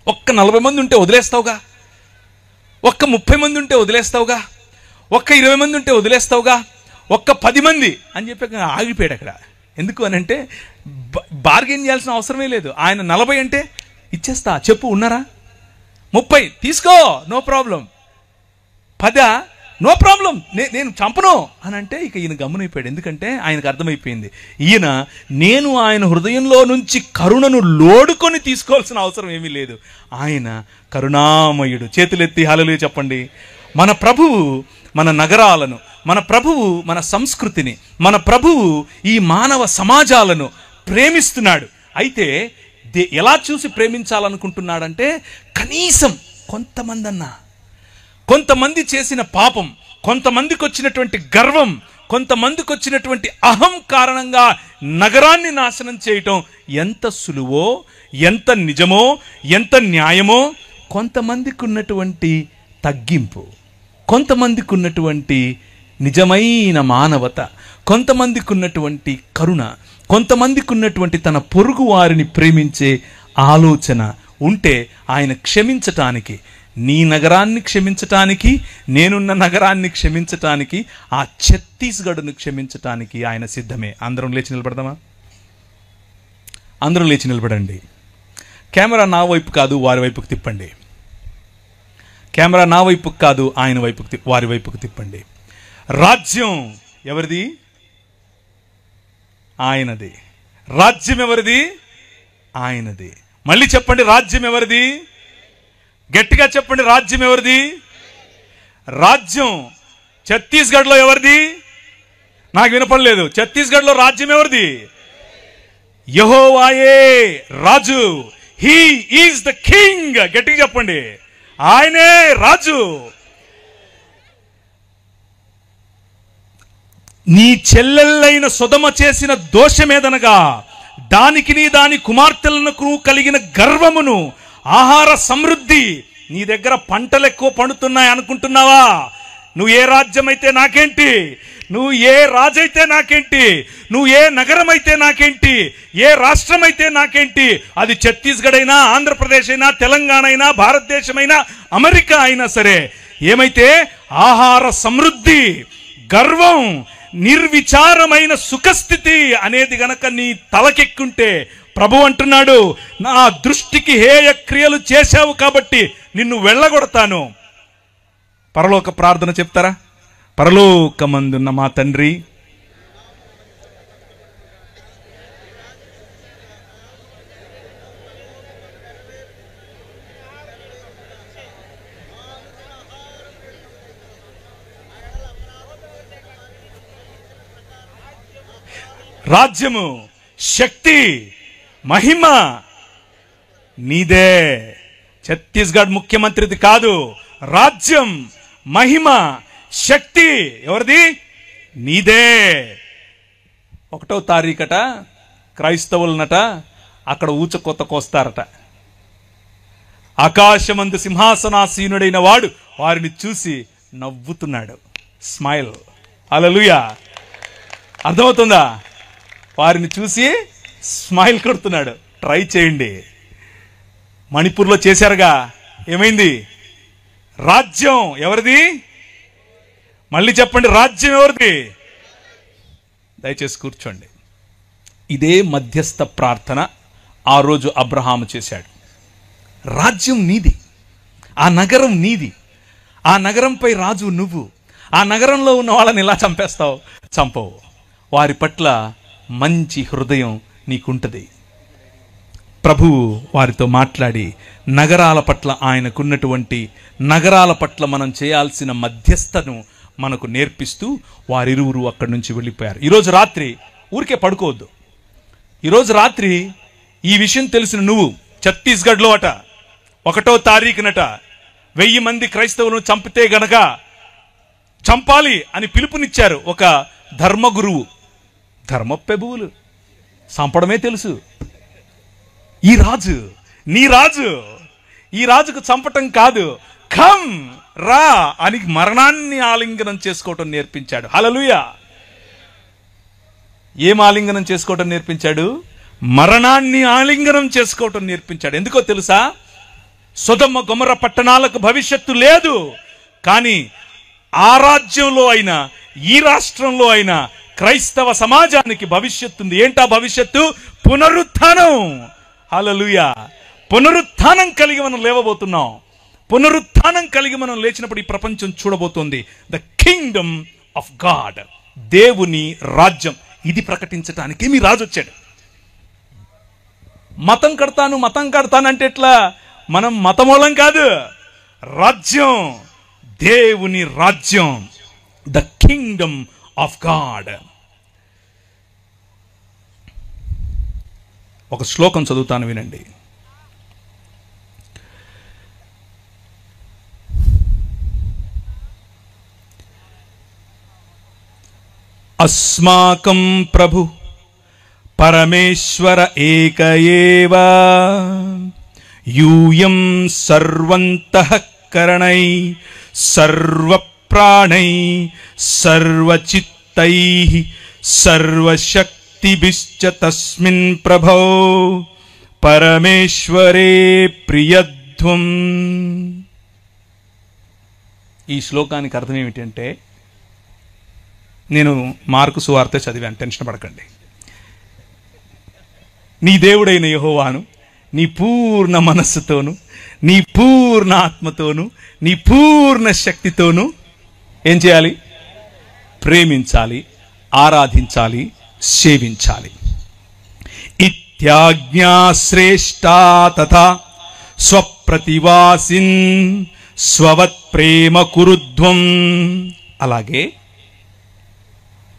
S1: ఒక్క 40 మంది ఉంటే వదిలేస్తావుగా, ఒక్క 30 మంది ఉంటే వదిలేస్తావుగా, ఒక్క 20 మంది ఉంటే వదిలేస్తావుగా, ఒక్క 10 మంది అని చెప్పి ఆగిపోయాడు అక్కడ. ఎందుకు అని అంటే బార్గెన్ చేయాల్సిన అవసరమే లేదు. ఆయన 40 అంటే ఇచ్చేస్తా, చెప్పు ఉన్నారా? 30 తీసుకో, నో ప్రాబ్లం. 10 నో ప్రాబ్లం, నేను చంపను అని అంటే ఇక ఈయన గమ్మునైపోయాడు. ఎందుకంటే ఆయనకు అర్థమైపోయింది, నేను ఆయన హృదయంలో నుంచి కరుణను లోడుకొని తీసుకోవాల్సిన అవసరం ఏమీ లేదు. ఆయన కరుణామయుడు. చేతులెత్తి హల్లెలూయా చెప్పండి. మన ప్రభువు మన నగరాలను, మన ప్రభువు మన సంస్కృతిని, మన ప్రభువు ఈ మానవ సమాజాలను ప్రేమిస్తున్నాడు. అయితే ఎలా చూసి ప్రేమించాలనుకుంటున్నాడంటే, కనీసం కొంతమంది చేసిన పాపం, కొంతమందికి వచ్చినటువంటి గర్వం, కొంతమందికి వచ్చినటువంటి అహం కారణంగా నగరాన్ని నాశనం చేయటం ఎంత సులువో, ఎంత నిజమో, ఎంత న్యాయమో, కొంతమందికి ఉన్నటువంటి తగ్గింపు, కొంతమందికి ఉన్నటువంటి నిజమైన మానవత, కొంతమందికి ఉన్నటువంటి కరుణ, కొంతమందికి ఉన్నటువంటి తన పొరుగు వారిని ప్రేమించే ఆలోచన ఉంటే ఆయన క్షమించటానికి, నీ నగరాన్ని క్షమించటానికి, నేనున్న నగరాన్ని క్షమించటానికి, ఆ ఛత్తీస్గఢ్ను క్షమించటానికి ఆయన సిద్ధమే. అందరం లేచి నిలబడదామా? అందరం లేచి నిలబడండి. కెమెరా నా వైపు కాదు, వారి వైపుకు తిప్పండి. కెమెరా నా వైపుకు కాదు, ఆయన వైపుకు, వారి వైపుకు తిప్పండి. రాజ్యం ఎవరిది? ఆయనది. రాజ్యం ఎవరిది? ఆయనది. మళ్ళీ చెప్పండి, రాజ్యం ఎవరిది? గట్టిగా చెప్పండి, రాజ్యం ఎవరిది? రాజ్యం ఛత్తీస్గఢ్లో ఎవరిది? నాకు వినపడలేదు. ఛత్తీస్గఢ్లో రాజ్యం ఎవరిది? యెహోవాయే రాజు. He is the king. గట్టిగా చెప్పండి, ఆయనే రాజు. నీ చెల్లెళ్ళైన సొదమ చేసిన దోషమేదనగా, దానికి దాని కుమార్తెలకు కలిగిన గర్వమును, ఆహార సమృద్ధి. నీ దగ్గర పంటలు ఎక్కువ పండుతున్నాయి అనుకుంటున్నావా? నువ్వు ఏ రాజ్యం అయితే నాకేంటి, నువ్వు ఏ రాజైతే నాకేంటి, నువ్వు ఏ నగరం అయితే నాకేంటి, ఏ రాష్ట్రం అయితే నాకేంటి, అది ఛత్తీస్గఢ్ అయినా, ఆంధ్రప్రదేశ్ అయినా, తెలంగాణ అయినా, భారతదేశమైనా, అమెరికా అయినా సరే, ఏమైతే ఆహార సమృద్ధి, గర్వం, నిర్విచారమైన సుఖస్థితి అనేది గనక నీ తలకెక్కుంటే, ప్రభు అంటున్నాడు, నా దృష్టికి హేయ క్రియలు చేశావు కాబట్టి నిన్ను వెళ్ళగొడతాను. పరలోక ప్రార్థన చెప్తారా? పరలోకమందున్న మా తండ్రి, రాజ్యము, శక్తి, మహిమ నీదే. ఛత్తీస్గఢ్ ముఖ్యమంత్రిది కాదు. రాజ్యం, మహిమ, శక్తి ఎవరిది? నీదే. 1వ తారీఖట క్రైస్తవులనట అక్కడ ఊచకొత్త కోస్తారట. ఆకాశమందు సింహాసనాసీనుడైన వాడు వారిని చూసి నవ్వుతున్నాడు. స్మైల్. హల్లెలూయా. అర్థమవుతుందా? వారిని చూసి స్మైల్ కొడుతున్నాడు. ట్రై చేయండి. మణిపూర్లో చేశారుగా, ఏమైంది? రాజ్యం ఎవరిది? మళ్ళీ చెప్పండి, రాజ్యం ఎవరిది? దయచేసి కూర్చోండి. ఇదే మధ్యస్థ ప్రార్థన ఆ రోజు అబ్రహాము చేశాడు. రాజ్యం నీది, ఆ నగరం నీది, ఆ నగరంపై రాజు నువ్వు. ఆ నగరంలో ఉన్న వాళ్ళని ఎలా చంపేస్తావు? చంపవు. వారి పట్ల మంచి హృదయం నీకుంటది, ప్రభువు వారితో మాట్లాడి నగరాల పట్ల ఆయనకున్నటువంటి నగరాల పట్ల మనం చేయాల్సిన మధ్యస్థను మనకు నేర్పిస్తూ వారిరువురు అక్కడి నుంచి వెళ్ళిపోయారు. ఈరోజు రాత్రి ఊరికే పడుకోవద్దు. ఈరోజు రాత్రి ఈ విషయం తెలిసిన నువ్వు ఛత్తీస్గఢ్లో 1వ తారీఖునట 1000 మంది క్రైస్తవులను చంపితే గనక చంపాలి అని పిలుపునిచ్చారు ఒక ధర్మగురువు. ధర్మప్రభువులు చంపడమే తెలుసు. ఈ రాజు, నీ రాజు, ఈ రాజుకు చంపటం కాదు, కమ్ రా అని మరణాన్ని ఆలింగనం చేసుకోవటం నేర్పించాడు. హల్లెలూయా. ఏం ఆలింగనం చేసుకోవటం నేర్పించాడు? మరణాన్ని ఆలింగనం చేసుకోవటం నేర్పించాడు. ఎందుకో తెలుసా? సొదొమ గొమొర్రా పట్టణాలకు భవిష్యత్తు లేదు, కానీ ఆ రాజ్యంలో అయినా ఈ రాష్ట్రంలో అయినా క్రైస్తవ సమాజానికి భవిష్యత్తు ఉంది. ఏంటా భవిష్యత్తు? పునరుత్థానం. హల్లెలూయా. పునరుత్థానం కలిగి మనం లేవబోతున్నాం. పునరుత్థానం కలిగి మనం లేచినప్పుడు ఈ ప్రపంచం చూడబోతోంది ద కింగ్డమ్ ఆఫ్ గాడ్, దేవుని రాజ్యం. ఇది ప్రకటించడానికి మీ రాజు వచ్చాడు. మతం కడతాను అంటే ఎట్లా? మనం మతమూలం కాదు, రాజ్యం, దేవుని రాజ్యం, ద కింగ్డమ్ ఆఫ్ గాడ్. ఒక శ్లోకం చదువుతాను, వినండి. అస్మాకం ప్రభు పరమేశ్వర ఏక ఏవ యూయం సర్వంతఃకరణై సర్వప్రాణై సర్వచిత్తై సర్వశక్తిభిశ్చ తస్మిన్ ప్రభో పరమేశ్వరే ప్రియధ్వం. ఈ శ్లోకానికి అర్థం ఏమిటంటే, నేను మార్కు సువార్త చదివాను, టెన్షన్ పడకండి. నీ దేవుడైన యెహోవాను నీ పూర్ణ మనస్సుతోను, నీ పూర్ణ ఆత్మతోను, నీ పూర్ణ శక్తితోను ఏం చేయాలి? ప్రేమించాలి, ఆరాధించాలి, సేవించాలి. ఇత్యాజ్ఞా శ్రేష్టా తథా స్వప్రతివాసిన్ స్వవత్ ప్రేమ కురుధ్వం. అలాగే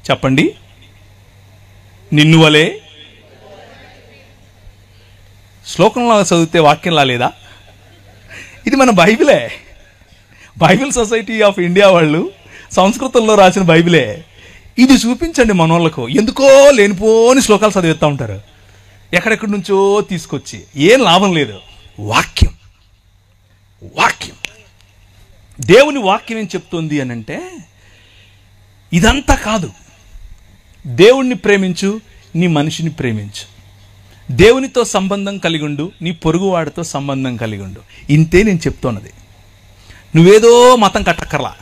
S1: చెప్పండి, నిన్ను వలే. శ్లోకంలో చదివితే వాక్యంలా లేదా? ఇది మన బైబిలే. బైబిల్ సొసైటీ ఆఫ్ ఇండియా వాళ్ళు సంస్కృతంలో రాసిన బైబిలే. ఇది చూపించండి మనోళ్ళకు. ఎందుకో లేనిపోని శ్లోకాలు చదివిస్తూ ఉంటారు, ఎక్కడెక్కడి నుంచో తీసుకొచ్చి. ఏం లాభం లేదు. వాక్యం, వాక్యం, దేవుని వాక్యం ఏం చెప్తుంది అని అంటే, ఇదంతా కాదు. దేవుణ్ణి ప్రేమించు, నీ మనిషిని ప్రేమించు, దేవునితో సంబంధం కలిగి ఉండు, నీ పొరుగువాడితో సంబంధం కలిగి ఉండు. ఇంతే నేను చెప్తున్నది. నువ్వేదో మతం కట్టక్కర్లా,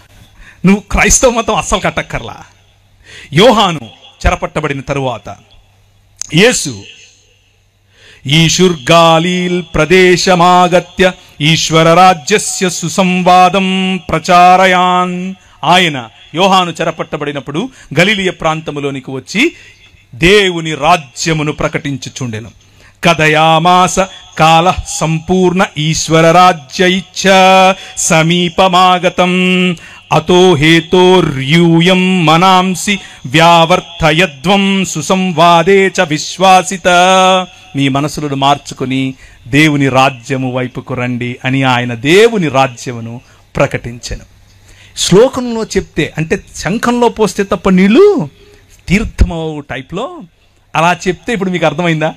S1: నువ్వు క్రైస్తవ మతం అస్సలు కట్టక్కర్లా. యోహాను చెరపట్టబడిన తరువాత యేసు ఈశుర్గాలీల్ ప్రదేశమాగత్య ఈశ్వర రాజ్యస్య సుసంవాదం ప్రచారయాన్. ఆయన యోహాను చెరపట్టబడినప్పుడు గలిలయ ప్రాంతములోనికి వచ్చి దేవుని రాజ్యమును ప్రకటించుచుండెను. కథయామాస కాల సంపూర్ణ ఈశ్వర రాజ్యైచ్చ సమీపమాగతం అతో హేతోర్యూయం మనాంసి వ్యావర్తయద్వం సుసంవాదే చ విశ్వాసిత. మీ మనసులను మార్చుకుని దేవుని రాజ్యము వైపుకు రండి అని ఆయన దేవుని రాజ్యమును ప్రకటించెను. శ్లోకంలో చెప్తే, అంటే శంఖంలో పోస్తే తప్ప నీళ్ళు తీర్థమవు టైప్లో అలా చెప్తే ఇప్పుడు మీకు అర్థమైందా?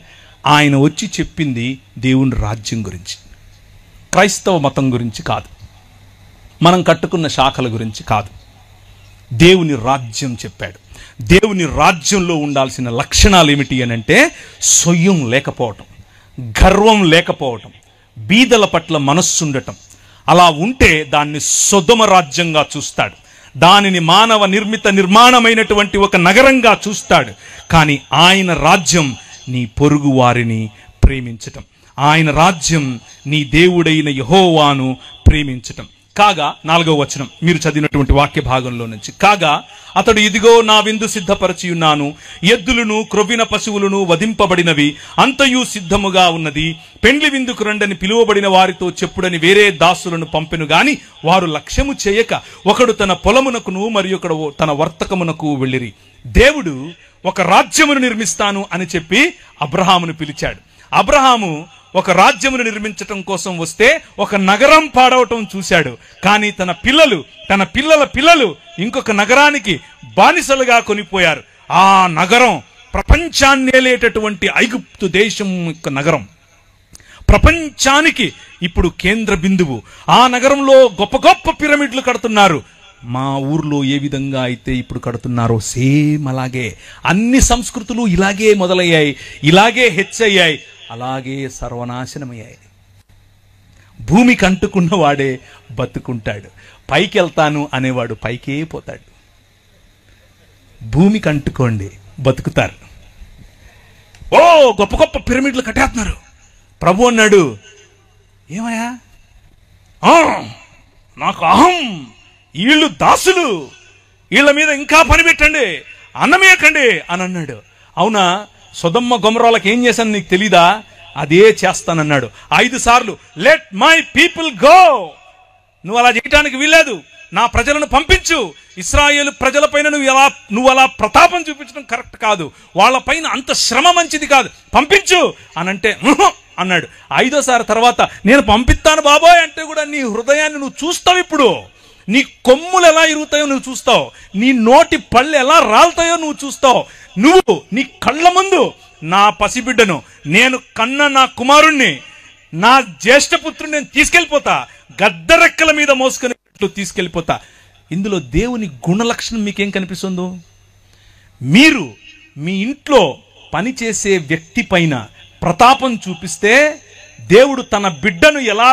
S1: ఆయన వచ్చి చెప్పింది దేవుని రాజ్యం గురించి, క్రైస్తవ మతం గురించి కాదు, మనం కట్టుకున్న శాఖల గురించి కాదు. దేవుని రాజ్యం చెప్పాడు. దేవుని రాజ్యంలో ఉండాల్సిన లక్షణాలు ఏమిటి అని అంటే, సొయ్యం లేకపోవటం, గర్వం లేకపోవటం, బీదల పట్ల మనస్సు ఉండటం. అలా ఉంటే దాన్ని సొదొమ రాజ్యంగా చూస్తాడు, దానిని మానవ నిర్మాణమైనటువంటి ఒక నగరంగా చూస్తాడు. కానీ ఆయన రాజ్యం నీ పొరుగు వారిని ప్రేమించటం, ఆయన రాజ్యం నీ దేవుడైన యెహోవాను ప్రేమించటం. కాగా 4వ వచనం మీరు చదివినటువంటి వాక్య భాగంలో నుంచి, కాగా అతడు ఇదిగో నా విందు సిద్ధపరచి ఉన్నాను, ఎద్దులను క్రొవ్విన పశువులను వధింపబడినవి అంతయు సిద్ధముగా ఉన్నది, పెండ్లి విందుకు రండని పిలువబడిన వారితో చెప్పుడని వేరే దాసులను పంపెను గాని వారు లక్ష్యము చేయక ఒకడు తన పొలమునకును మరి ఒకడు తన వర్తకమునకు వెళ్ళిరి. దేవుడు ఒక రాజ్యమును నిర్మిస్తాను అని చెప్పి అబ్రహామును పిలిచాడు. అబ్రహాము ఒక రాజ్యమును నిర్మించటం కోసం వస్తే ఒక నగరం పాడవటం చూశాడు. కానీ తన పిల్లల పిల్లలు ఇంకొక నగరానికి బానిసలుగా కొనిపోయారు. ఆ నగరం ప్రపంచాన్నేలేటటువంటి ఐగుప్తు దేశం యొక్క నగరం, ప్రపంచానికి ఇప్పుడు కేంద్ర బిందువు. ఆ నగరంలో గొప్ప గొప్ప పిరమిడ్లు కడుతున్నారు. మా ఊర్లో ఏ విధంగా అయితే ఇప్పుడు కడుతున్నారో సేమ్ అలాగే అన్ని సంస్కృతులు ఇలాగే మొదలయ్యాయి, ఇలాగే హెచ్చయ్యాయి, అలాగే సర్వనాశనమయ్యాయి. భూమికి అంటుకున్న వాడే బతుకుంటాడు. పైకి వెళ్తాను అనేవాడు పైకే పోతాడు. భూమికి అంటుకోండి, బతుకుతారు. ఓ గొప్ప గొప్ప పిరమిడ్లు కట్టేస్తున్నారు. ప్రభు అన్నాడు, ఏమయ్యా నాకు అహం, వీళ్ళు దాసులు, వీళ్ళ మీద ఇంకా పని పెట్టండి, అన్నమేయకండి అని అన్నాడు. అవునా, సొదొమ గొమొర్రాలకు ఏం చేశాను నీకు తెలీదా? అదే చేస్తానన్నాడు 5 సార్లు. Let my people go. నువ్వు అలా చేయటానికి వీల్లేదు, నా ప్రజలను పంపించు. ఇశ్రాయేలు ప్రజలపైన నువ్వు అలా ప్రతాపం చూపించడం కరెక్ట్ కాదు, వాళ్ళపైన అంత శ్రమ మంచిది కాదు, పంపించు అనంటే అన్నాడు. 5వ సారి తర్వాత నేను పంపిస్తాను బాబోయ్ అంటే కూడా నీ హృదయాన్ని నువ్వు చూస్తావు. ఇప్పుడు నీ కొమ్ములు ఎలా ఇరుగుతాయో నువ్వు చూస్తావు, నీ నోటి పళ్ళు ఎలా రాలుతాయో నువ్వు చూస్తావు. నువ్వు నీ కళ్ళ ముందు నా పసిబిడ్డను, నేను కన్న నా కుమారుణ్ణి, నా జ్యేష్ఠపుత్రుని నేను తీసుకెళ్ళిపోతా, గద్దరెక్కల మీద మోసుకునేట్లు తీసుకెళ్ళిపోతా. ఇందులో దేవుని గుణలక్షణం మీకేం కనిపిస్తుందో? మీరు మీ ఇంట్లో పనిచేసే వ్యక్తి పైన ప్రతాపం చూపిస్తే దేవుడు తన బిడ్డను ఎలా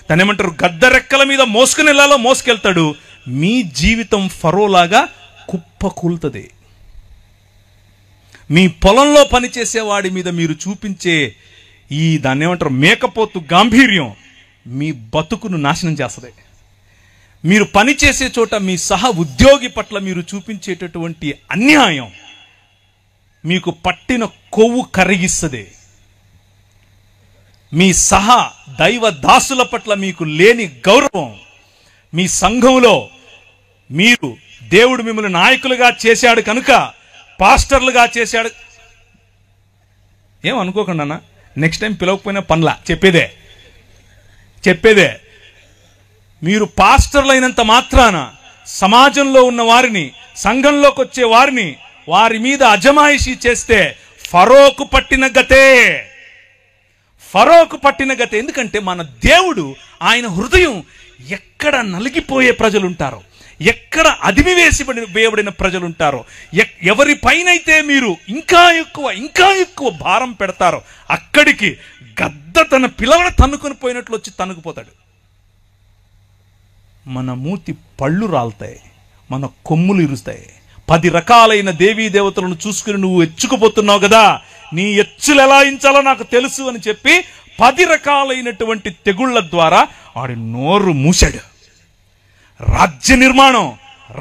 S1: తనేమంటారు గద్దరెక్కల మీద మోసుకుని వెళ్ళాలో మోసుకెళ్తాడు. మీ జీవితం ఫరోలాగా కుప్పకూలుతుంది. మీ పొలంలో పనిచేసేవాడి మీద మీరు చూపించే ఈ దాన్ని ఏమంటారు మేకపోతు గాంభీర్యం మీ బతుకును నాశనం చేస్తుంది. మీరు పనిచేసే చోట మీ సహ ఉద్యోగి పట్ల మీరు చూపించేటటువంటి అన్యాయం మీకు పట్టిన కొవ్వు కరిగిస్తుంది. మీ సహా దైవ దాసుల పట్ల మీకు లేని గౌరవం, మీ సంఘంలో మీరు దేవుడు మిమ్మల్ని నాయకులుగా చేశాడు కనుక, పాస్టర్లుగా చేశాడు, ఏమనుకోకుండా అన్న, నెక్స్ట్ టైం పిలవకపోయినా పనులా చెప్పేదే. మీరు పాస్టర్లు అయినంత మాత్రాన సమాజంలో ఉన్న వారిని, సంఘంలోకి వచ్చే వారిని, వారి మీద అజమాయిషీ చేస్తే ఫరోకు పట్టిన గతే. ఎందుకంటే మన దేవుడు, ఆయన హృదయం ఎక్కడ నలిగిపోయే ప్రజలుంటారో, ఎక్కడ అదిమి వేయబడిన ప్రజలుంటారో, ఎవరిపైనైతే మీరు ఇంకా ఎక్కువ భారం పెడతారో అక్కడికి గద్ద తన పిల్లలను తన్నుకొని పోయినట్లు వచ్చి తన్నుకుపోతాడు. మన మూతి పళ్ళు రాలుతాయి, మన కొమ్ములు ఇరుస్తాయి. 10 రకాలైన దేవీ దేవతలను చూసుకుని నువ్వు ఎచ్చుకుపోతున్నావు కదా, నీ ఎచ్చులు ఎలా ఇంచాలో నాకు తెలుసు అని చెప్పి 10 రకాలైనటువంటి తెగుళ్ల ద్వారా వాడి నోరు మూశాడు. రాజ్య నిర్మాణం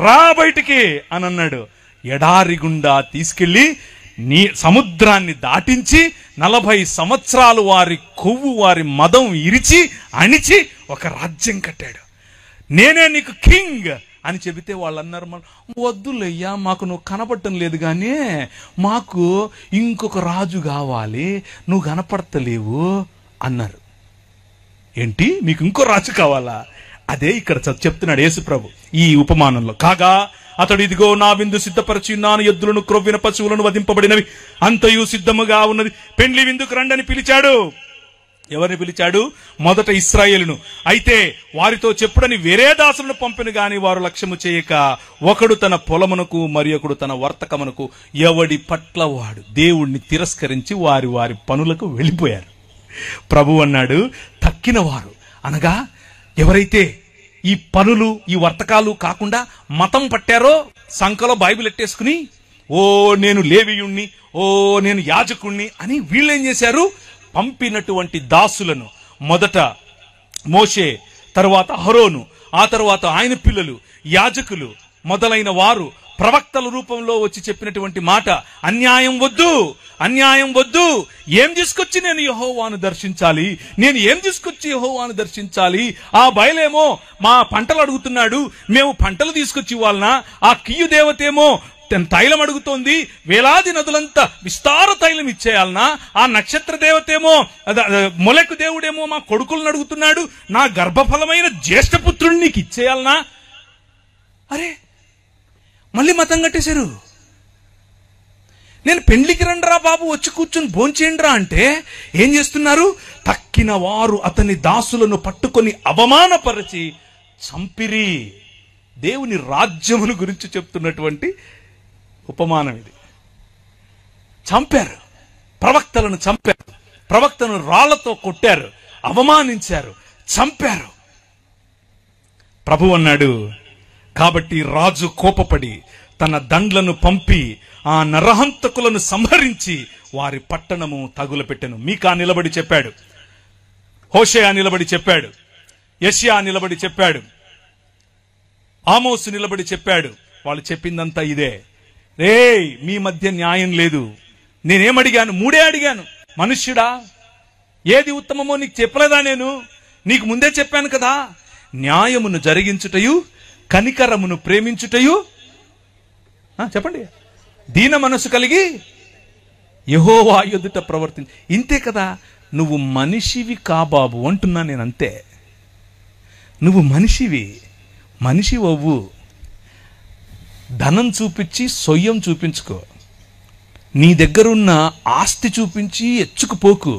S1: రా బయటికి అని అన్నాడు. ఎడారి గుండా తీసుకెళ్లి సముద్రాన్ని దాటించి 40 సంవత్సరాలు వారి కొవ్వు, వారి మదం ఇరిచి అణిచి ఒక రాజ్యం కట్టాడు. నేనే నీకు కింగ్ అని చెబితే వాళ్ళు అన్నారు, వద్దులయ్యా మాకు నువ్వు కనపడటం లేదు కానీ మాకు ఇంకొక రాజు కావాలి, నువ్వు కనపడతలేవు అన్నారు. ఏంటి మీకు ఇంకో రాజు కావాలా? అదే ఇక్కడ చెప్తున్నాడు యేసు ప్రభు ఈ ఉపమానంలో. కాగా అతడు ఇదిగో నా విందు సిద్ధపరిచి ఉన్నాను, ఎద్దులను క్రొవ్విన పశువులను వధింపబడినవి అంతయు సిద్ధముగా ఉన్నది, పెండ్లి విందుకు రండని పిలిచాడు. ఎవరిని పిలిచాడు? మొదట ఇశ్రాయేలును. అయితే వారితో చెప్పుడని వేరే దాసులను పంపిన గాని వారు లక్ష్యము చేయక ఒకడు తన పొలమునకు మరి ఒకడు తన వర్తకమునకు ఎవడి పట్ల వాడు దేవుణ్ణి తిరస్కరించి వారి వారి పనులకు వెళ్ళిపోయారు. ప్రభు అన్నాడు, తక్కిన వారు అనగా ఎవరైతే ఈ పనులు ఈ వర్తకాలు కాకుండా మతం పట్టారో, సంకలో బైబిల్ ఎట్టేసుకుని ఓ నేను లేవీయుణ్ణి, ఓ నేను యాజకుణ్ణి అని వీళ్ళేం చేశారు? పంపినటువంటి దాసులను మొదట మోషే, తరువాత అహరోను, ఆ తరువాత ఆయన పిల్లలు, యాజకులు మొదలైన వారు ప్రవక్తల రూపంలో వచ్చి చెప్పినటువంటి మాట, అన్యాయం వద్దు, అన్యాయం వద్దు. ఏం తీసుకొచ్చి నేను యెహోవాను దర్శించాలి, నేను ఏం తీసుకొచ్చి యెహోవాను దర్శించాలి? ఆ బయలేమో మా పంటలు అడుగుతున్నాడు, మేము పంటలు తీసుకొచ్చి ఇవ్వాలనా? ఆ కియ్యు దేవతేమో తైలం అడుగుతోంది, వేలాది నదులంతా విస్తార తైలం ఇచ్చేయాలనా? ఆ నక్షత్ర దేవతేమో మొలెకు దేవుడేమో మా కొడుకులను అడుగుతున్నాడు, నా గర్భఫలమైన జ్యేష్ఠపుత్రుడిని నీకు ఇచ్చేయాలనా? అరే, మళ్ళీ మతం కట్టేశారు. నేను పెండ్లికి రండిరా బాబు, వచ్చి కూర్చుని భోంచేయండిరా అంటే ఏం చేస్తున్నారు? తక్కిన వారు అతని దాసులను పట్టుకొని అవమానపరిచి చంపిరి. దేవుని రాజ్యమును గురించి చెప్తున్నటువంటి ఉపమానం ఇది. చంపారు, ప్రవక్తలను చంపారు, ప్రవక్తను రాళ్లతో కొట్టారు, అవమానించారు, చంపారు. ప్రభు అన్నాడు, కాబట్టి రాజు కోపపడి తన దండ్లను పంపి ఆ నరహంతకులను సంహరించి వారి పట్టణము తగులపెట్టెను. మీకా నిలబడి చెప్పాడు, హోషేయ నిలబడి చెప్పాడు, యెషయా నిలబడి చెప్పాడు, ఆమోసు నిలబడి చెప్పాడు. వాళ్ళు చెప్పిందంతా ఇదే. రేయ్, మీ మధ్య న్యాయం లేదు. నేనేమడిగాను? మూడే అడిగాను. మనుష్యుడా, ఏది ఉత్తమమో నీకు చెప్పలేదా? నేను నీకు ముందే చెప్పాను కదా. న్యాయమును జరిగించుటయు, కనికరమును ప్రేమించుటయు, చెప్పండి, దీన మనసు కలిగి యెహోవా ఎదుట ప్రవర్తించు. ఇంతే కదా. నువ్వు మనిషివి కాబాబు అంటున్నా నేను. అంతే, నువ్వు మనిషివి, మనిషి అవ్వు. ధనం చూపించి సొయ్యం చూపించుకో, నీ దగ్గరున్న ఆస్తి చూపించి ఎచ్చుకుపోకు,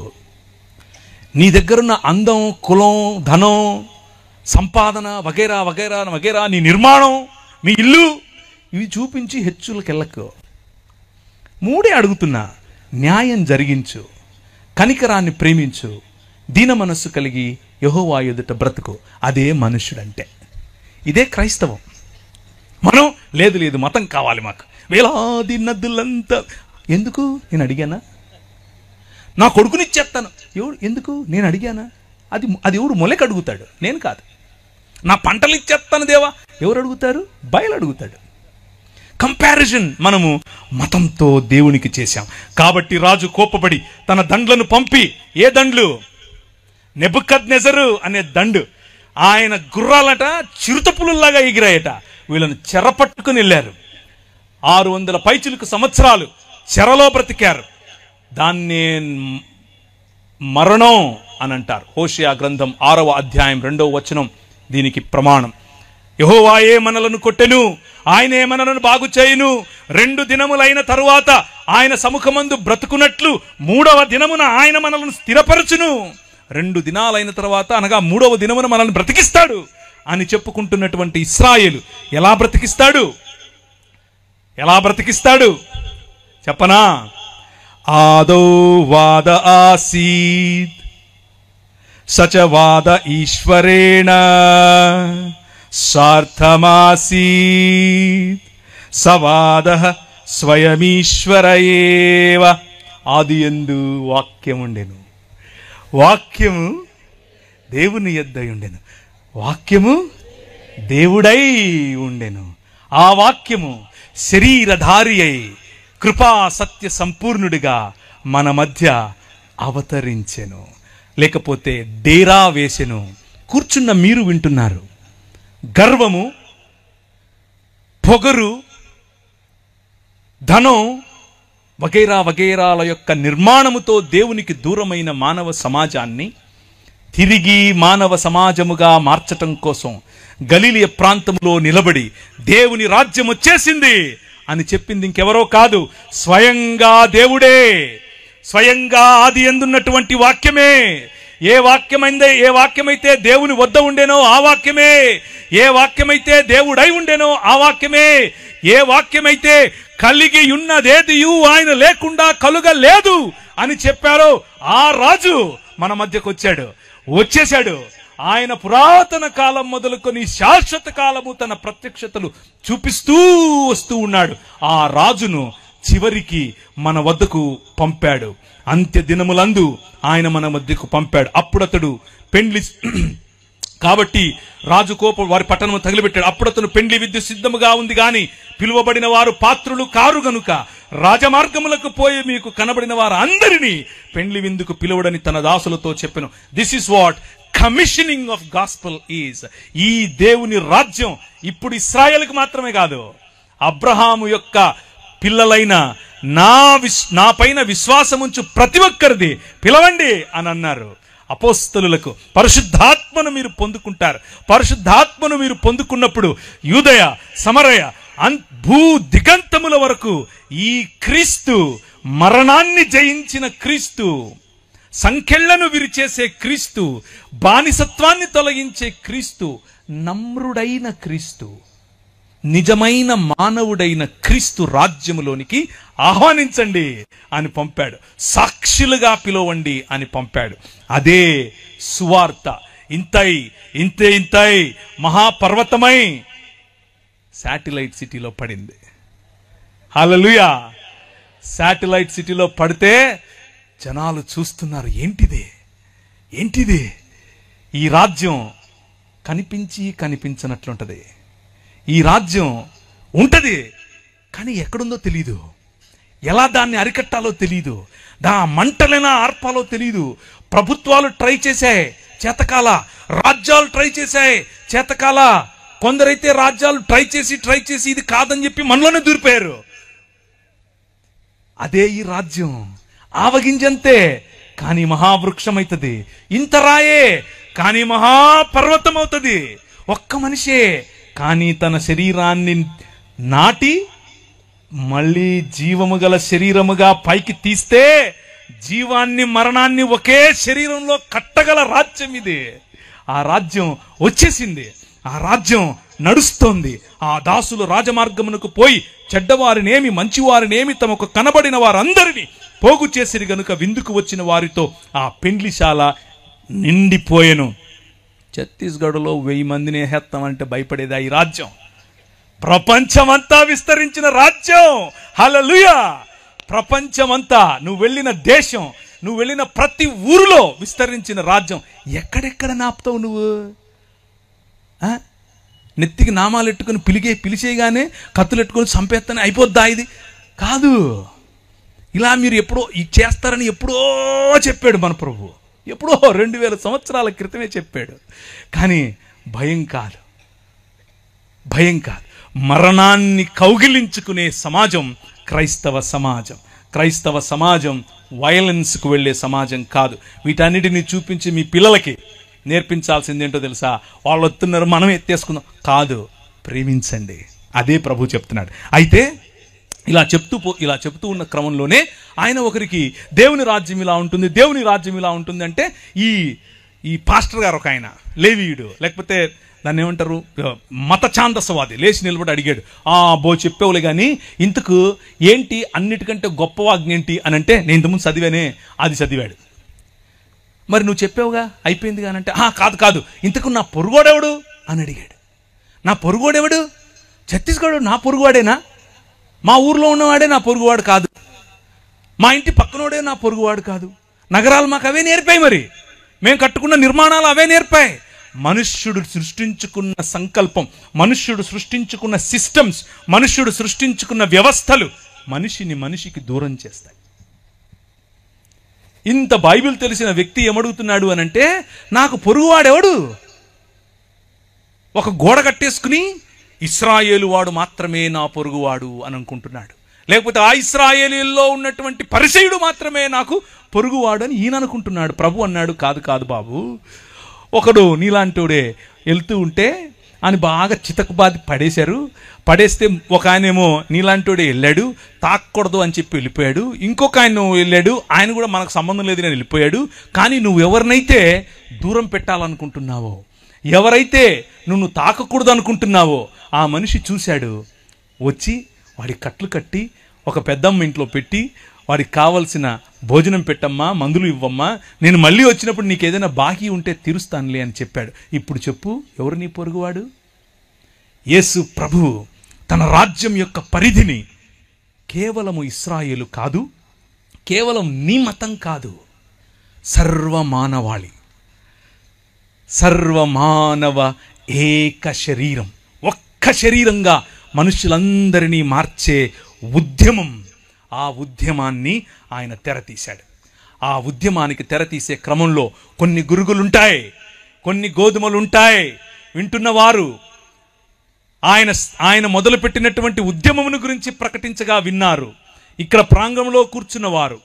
S1: నీ దగ్గరున్న అందం, కులం, ధనం, సంపాదన వగైరా వగైరా వగైరా, నీ నిర్మాణం, మీ ఇల్లు, ఇవి చూపించి హెచ్చులకెళ్ళకు. మూడే అడుగుతున్నా. న్యాయం జరిగించు, కనికరాన్ని ప్రేమించు, దీన మనస్సు కలిగి యెహోవా ఎదుట బ్రతుకు. అదే మనుష్యుడంటే. ఇదే క్రైస్తవం. మనం లేదు లేదు మతం కావాలి మాకు, వేలాది నదులంతా. ఎందుకు? నేను అడిగానా? నా కొడుకునిచ్చేస్తాను. ఎవడు? ఎందుకు? నేను అడిగానా? అది ఎవడు? మొలక అడుగుతాడు, నేను కాదు. నా పంటలు ఇచ్చేస్తాను దేవా, ఎవరు అడుగుతారు? బయలు అడుగుతాడు. కంపారిజన్ మనము మతంతో దేవునికి చేశాం. కాబట్టి రాజు కోపపడి తన దండ్లను పంపి, ఏ దండ్లు? నెబుకద్నెజరు అనే దండు. ఆయన గుర్రాలట చిరుతపులుల్లాగా ఎగిరాయట. వీళ్ళను చెరపట్టుకుని వెళ్ళారు. 600 పైచిలుకు సంవత్సరాలు చెరలో బ్రతికారు. దాన్నే మరణం అని అంటారు. హోషేయ గ్రంథం 6వ అధ్యాయం 2వ వచనం దీనికి ప్రమాణం. యెహోవాయే మనలను కొట్టెను, ఆయనే మనలను బాగు చేయును. 2 దినములైన తరువాత ఆయన సముఖమందు బ్రతుకున్నట్లు 3వ దినమున ఆయన మనలను స్థిరపరచును. 2 దినాలైన తర్వాత, అనగా 3వ దినమున మనల్ని బ్రతికిస్తాడు అని చెప్పుకుంటున్నటువంటి ఇశ్రాయేలు ఎలా బ్రతికిస్తాడు? ఎలా బ్రతికిస్తాడు చెప్పనా? ఆదో వాద ఆసీద్ సచవాద ఈశ్వరేణ సార్థమాసీత్ సవాద స్వయమీశ్వరయేవ. ఆదియందు వాక్యముండెను, వాక్యము దేవుని యొద్ద ఉండెను, వాక్యము దేవుడై ఉండెను. ఆ వాక్యము శరీరధారి అయి కృపా సత్య సంపూర్ణుడిగా మన మధ్య అవతరించెను. లేకపోతే డేరా వేసెను. కూర్చున్న మీరు వింటున్నారు. గర్వము, పొగరు, ధనం వగైరా వగైరాల యొక్క నిర్మాణముతో దేవునికి దూరమైన మానవ సమాజాన్ని తిరిగి మానవ సమాజముగా మార్చటం కోసం గలిలయ ప్రాంతంలో నిలబడి దేవుని రాజ్యం వచ్చేసింది అని చెప్పింది ఇంకెవరో కాదు, స్వయంగా దేవుడే. స్వయంగా ఆది యందున్నటువంటి వాక్యమే. ఏ వాక్యమైతే దేవుని వద్ద ఉండేనో ఆ వాక్యమే, ఏ వాక్యమైతే దేవుడై ఉండేనో ఆ వాక్యమే, ఏ వాక్యమైతే కలిగి ఉన్నదేదియు ఆయన లేకుండా కలుగలేదు అని చెప్పారో ఆ రాజు మన మధ్యకు వచ్చేశాడు. ఆయన పురాతన కాలం మొదలుకొని శాశ్వత కాలము తన ప్రత్యక్షతలు చూపిస్తూ వస్తూ ఉన్నాడు. ఆ రాజును చివరికి మన వద్దకు పంపాడు. అంత్య దినములందు ఆయన మన మధ్యకు పంపాడు. అప్పుడు అతడు కాబట్టి రాజు కోపం వారి పట్టణము తగిలిపెట్టాడు. అప్పుడు అతను పెండ్లి విద్య సిద్ధముగా ఉంది గాని పిలువబడిన వారు పాత్రులు కారు గనుక రాజమార్గములకు పోయి మీకు కనబడిన వారు అందరినీ పెండ్లి విందుకు పిలువడని తన దాసులతో చెప్పెను. This is what commissioning of gospel is. ఈ దేవుని రాజ్యం ఇప్పుడు ఇశ్రాయేలుకు మాత్రమే కాదు, అబ్రహాము యొక్క పిల్లలైన నా పైన విశ్వాసముంచు ప్రతి ఒక్కరిది పిలవండి అని అన్నారు. అపోస్తలులకు పరిశుద్ధాత్మను మీరు పొందుకుంటారు. పరిశుద్ధాత్మను మీరు పొందుకున్నప్పుడు యూదయ సమరయ భూ దిగంతముల వరకు ఈ క్రీస్తు, మరణాన్ని జయించిన క్రీస్తు, సంఖ్యలను విరిచేసే క్రీస్తు, బానిసత్వాన్ని తొలగించే క్రీస్తు, నమ్రుడైన క్రీస్తు, నిజమైన మానవుడైన క్రీస్తు రాజ్యములోనికి ఆహ్వానించండి అని పంపాడు. సాక్షులుగా పిలవండి అని పంపాడు. అదే సువార్త ఇంతై ఇంతే ఇంతై మహాపర్వతమై శాటిలైట్ సిటీలో పడింది. హల్లెలూయా. శాటిలైట్ సిటీలో పడితే జనాలు చూస్తున్నారు, ఏంటిది ఏంటిది. ఈ రాజ్యం కనిపించి కనిపించనట్లుంటది. ఈ రాజ్యం ఉంటది కానీ ఎక్కడుందో తెలీదు, ఎలా దాన్ని అరికట్టాలో తెలీదు, మంటలైనా ఆర్పాలో తెలీదు. ప్రభుత్వాలు ట్రై చేశాయి, చేతకాల. రాజ్యాలు ట్రై చేశాయి, చేతకాల. కొందరైతే రాజ్యాలు ట్రై చేసి ఇది కాదని చెప్పి మనలోనే దూరిపోయారు. అదే ఈ రాజ్యం. ఆవగింజంతే కానీ మహావృక్షం అవుతుంది. ఇంత రాయే కానీ మహాపర్వతం అవుతుంది. ఒక్క మనిషే కానీ తన శరీరాన్ని నాటి మళ్ళీ జీవము గల శరీరముగా పైకి తీస్తే జీవాన్ని మరణాన్ని ఒకే శరీరంలో కట్టగల రాజ్యం ఇది. ఆ రాజ్యం వచ్చేసింది, ఆ రాజ్యం నడుస్తోంది. ఆ దాసులు రాజమార్గమునకు పోయి చెడ్డవారినేమి మంచివారినేమి తమకు కనబడిన వారందరినీ పోగు చేసిరి గనుక విందుకు వచ్చిన వారితో ఆ పెండ్లిశాల నిండిపోయెను. ఛత్తీస్గఢ్లో 1000 మందిని వేస్తామంటే భయపడేదా ఈ రాజ్యం? ప్రపంచమంతా విస్తరించిన రాజ్యం. హల్లెలూయా. ప్రపంచమంతా, నువ్వు వెళ్ళిన దేశం, నువ్వు వెళ్ళిన ప్రతి ఊరిలో విస్తరించిన రాజ్యం. ఎక్కడెక్కడ నాపుతావు నువ్వు? నెత్తికి నామాలు ఎట్టుకుని పిలిచేయగానే కత్తులు ఎట్టుకొని చంపేస్తానే అయిపోద్దా? ఇది కాదు. ఇలా మీరు ఎప్పుడో చేస్తారని ఎప్పుడో చెప్పాడు మన ప్రభు. ఎప్పుడో 2000 సంవత్సరాల క్రితమే చెప్పాడు. కానీ భయం కాదు, భయం కాదు. మరణాన్ని కౌగిలించుకునే సమాజం క్రైస్తవ సమాజం. క్రైస్తవ సమాజం వైలెన్స్కు వెళ్ళే సమాజం కాదు. వీటన్నిటిని చూపించి మీ పిల్లలకి నేర్పించాల్సింది ఏంటో తెలుసా? వాళ్ళు వస్తున్నారు మనం ఎత్తేసుకుందాం కాదు, ప్రేమించండి. అదే ప్రభు చెప్తున్నాడు. అయితే ఇలా చెప్తూ ఉన్న క్రమంలోనే ఆయన ఒకరికి దేవుని రాజ్యం ఇలా ఉంటుంది, దేవుని రాజ్యం ఇలా ఉంటుంది అంటే ఈ పాస్టర్ గారు ఒక ఆయన లేవీయుడు, లేకపోతే దాన్ని ఏమంటారు, మత ఛాందసవాది లేచి నిలబడి అడిగాడు, చెప్పేవులే కానీ ఇంతకు ఏంటి అన్నిటికంటే గొప్ప ఆజ్ఞ ఏంటి అని అంటే, నేను ఇంతకుముందు చదివానే అది చదివాడు. మరి నువ్వు చెప్పావుగా అయిపోయింది కానంటే, కాదు ఇంతకు నా పొరుగోడెవడు అని అడిగాడు. నా పొరుగోడెవడు? ఛత్తీస్గఢ్ నా పొరుగువాడేనా? మా ఊర్లో ఉన్నవాడే నా పొరుగువాడు కాదు, మా ఇంటి పక్కనోడే నా పొరుగువాడు కాదు. నగరాలు మాకు అవే నేర్పాయి, మరి మేము కట్టుకున్న నిర్మాణాలు అవే నేర్పాయి. మనుష్యుడు సృష్టించుకున్న సంకల్పం, మనుష్యుడు సృష్టించుకున్న సిస్టమ్స్, మనుష్యుడు సృష్టించుకున్న వ్యవస్థలు మనిషికి దూరం చేస్తాయి. ఇంత బైబిల్ తెలిసిన వ్యక్తి ఏమడుగుతున్నాడు అనంటే, నాకు పొరుగువాడెవడు? ఒక గోడ కట్టేసుకుని ఇశ్రాయేలు వాడు మాత్రమే నా పొరుగువాడు అని అనుకుంటున్నాడు. లేకపోతే ఆ ఇశ్రాయేలీల్లో ఉన్నటువంటి పరిసయుడు మాత్రమే నాకు పొరుగువాడు అని ఈయన అనుకుంటున్నాడు. ప్రభు అన్నాడు, కాదు బాబు, ఒకడు నీలాంటోడే వెళ్తూ ఉంటే అని బాగా చితకబాది పడేస్తే ఒక ఆయనేమో నీలాంటోడే వెళ్ళాడు, తాకూడదు అని చెప్పి వెళ్ళిపోయాడు. ఇంకొక ఆయన వెళ్ళాడు, ఆయన కూడా మనకు సంబంధం లేదు అని వెళ్ళిపోయాడు. కానీ నువ్వు ఎవరినైతే దూరం పెట్టాలనుకుంటున్నావో, ఎవరైతే నువ్వు తాకకూడదు అనుకుంటున్నావో ఆ మనిషి చూశాడు, వచ్చి వాడి కట్లు కట్టి ఒక పెద్దమ్మ ఇంట్లో పెట్టి వాడికి కావలసిన భోజనం పెట్టమ్మా, మందులు ఇవ్వమ్మా, నేను మళ్ళీ వచ్చినప్పుడు నీకు ఏదైనా బాకీ ఉంటే తీరుస్తానులే అని చెప్పాడు. ఇప్పుడు చెప్పు, ఎవరు నీ పొరుగువాడు? యేసు ప్రభు తన రాజ్యం యొక్క పరిధిని కేవలము ఇశ్రాయేలు కాదు, కేవలం నీ మతం కాదు, సర్వమానవాళి, సర్వమానవ ఏక శరీరం, ఒక్క శరీరంగా మనుషులందరినీ మార్చే ఉద్యమం. ఆ ఉద్యమాన్ని ఆయన తెరతీశాడు. ఆ ఉద్యమానికి తెరతీసే క్రమంలో కొన్ని గురుగులుంటాయి, కొన్ని గోధుమలుంటాయి. వింటున్నవారు ఆయన మొదలుపెట్టినటువంటి ఉద్యమమును గురించి ప్రకటించగా విన్నారు. ఇక్కడ ప్రాంగణంలో కూర్చున్నవారు,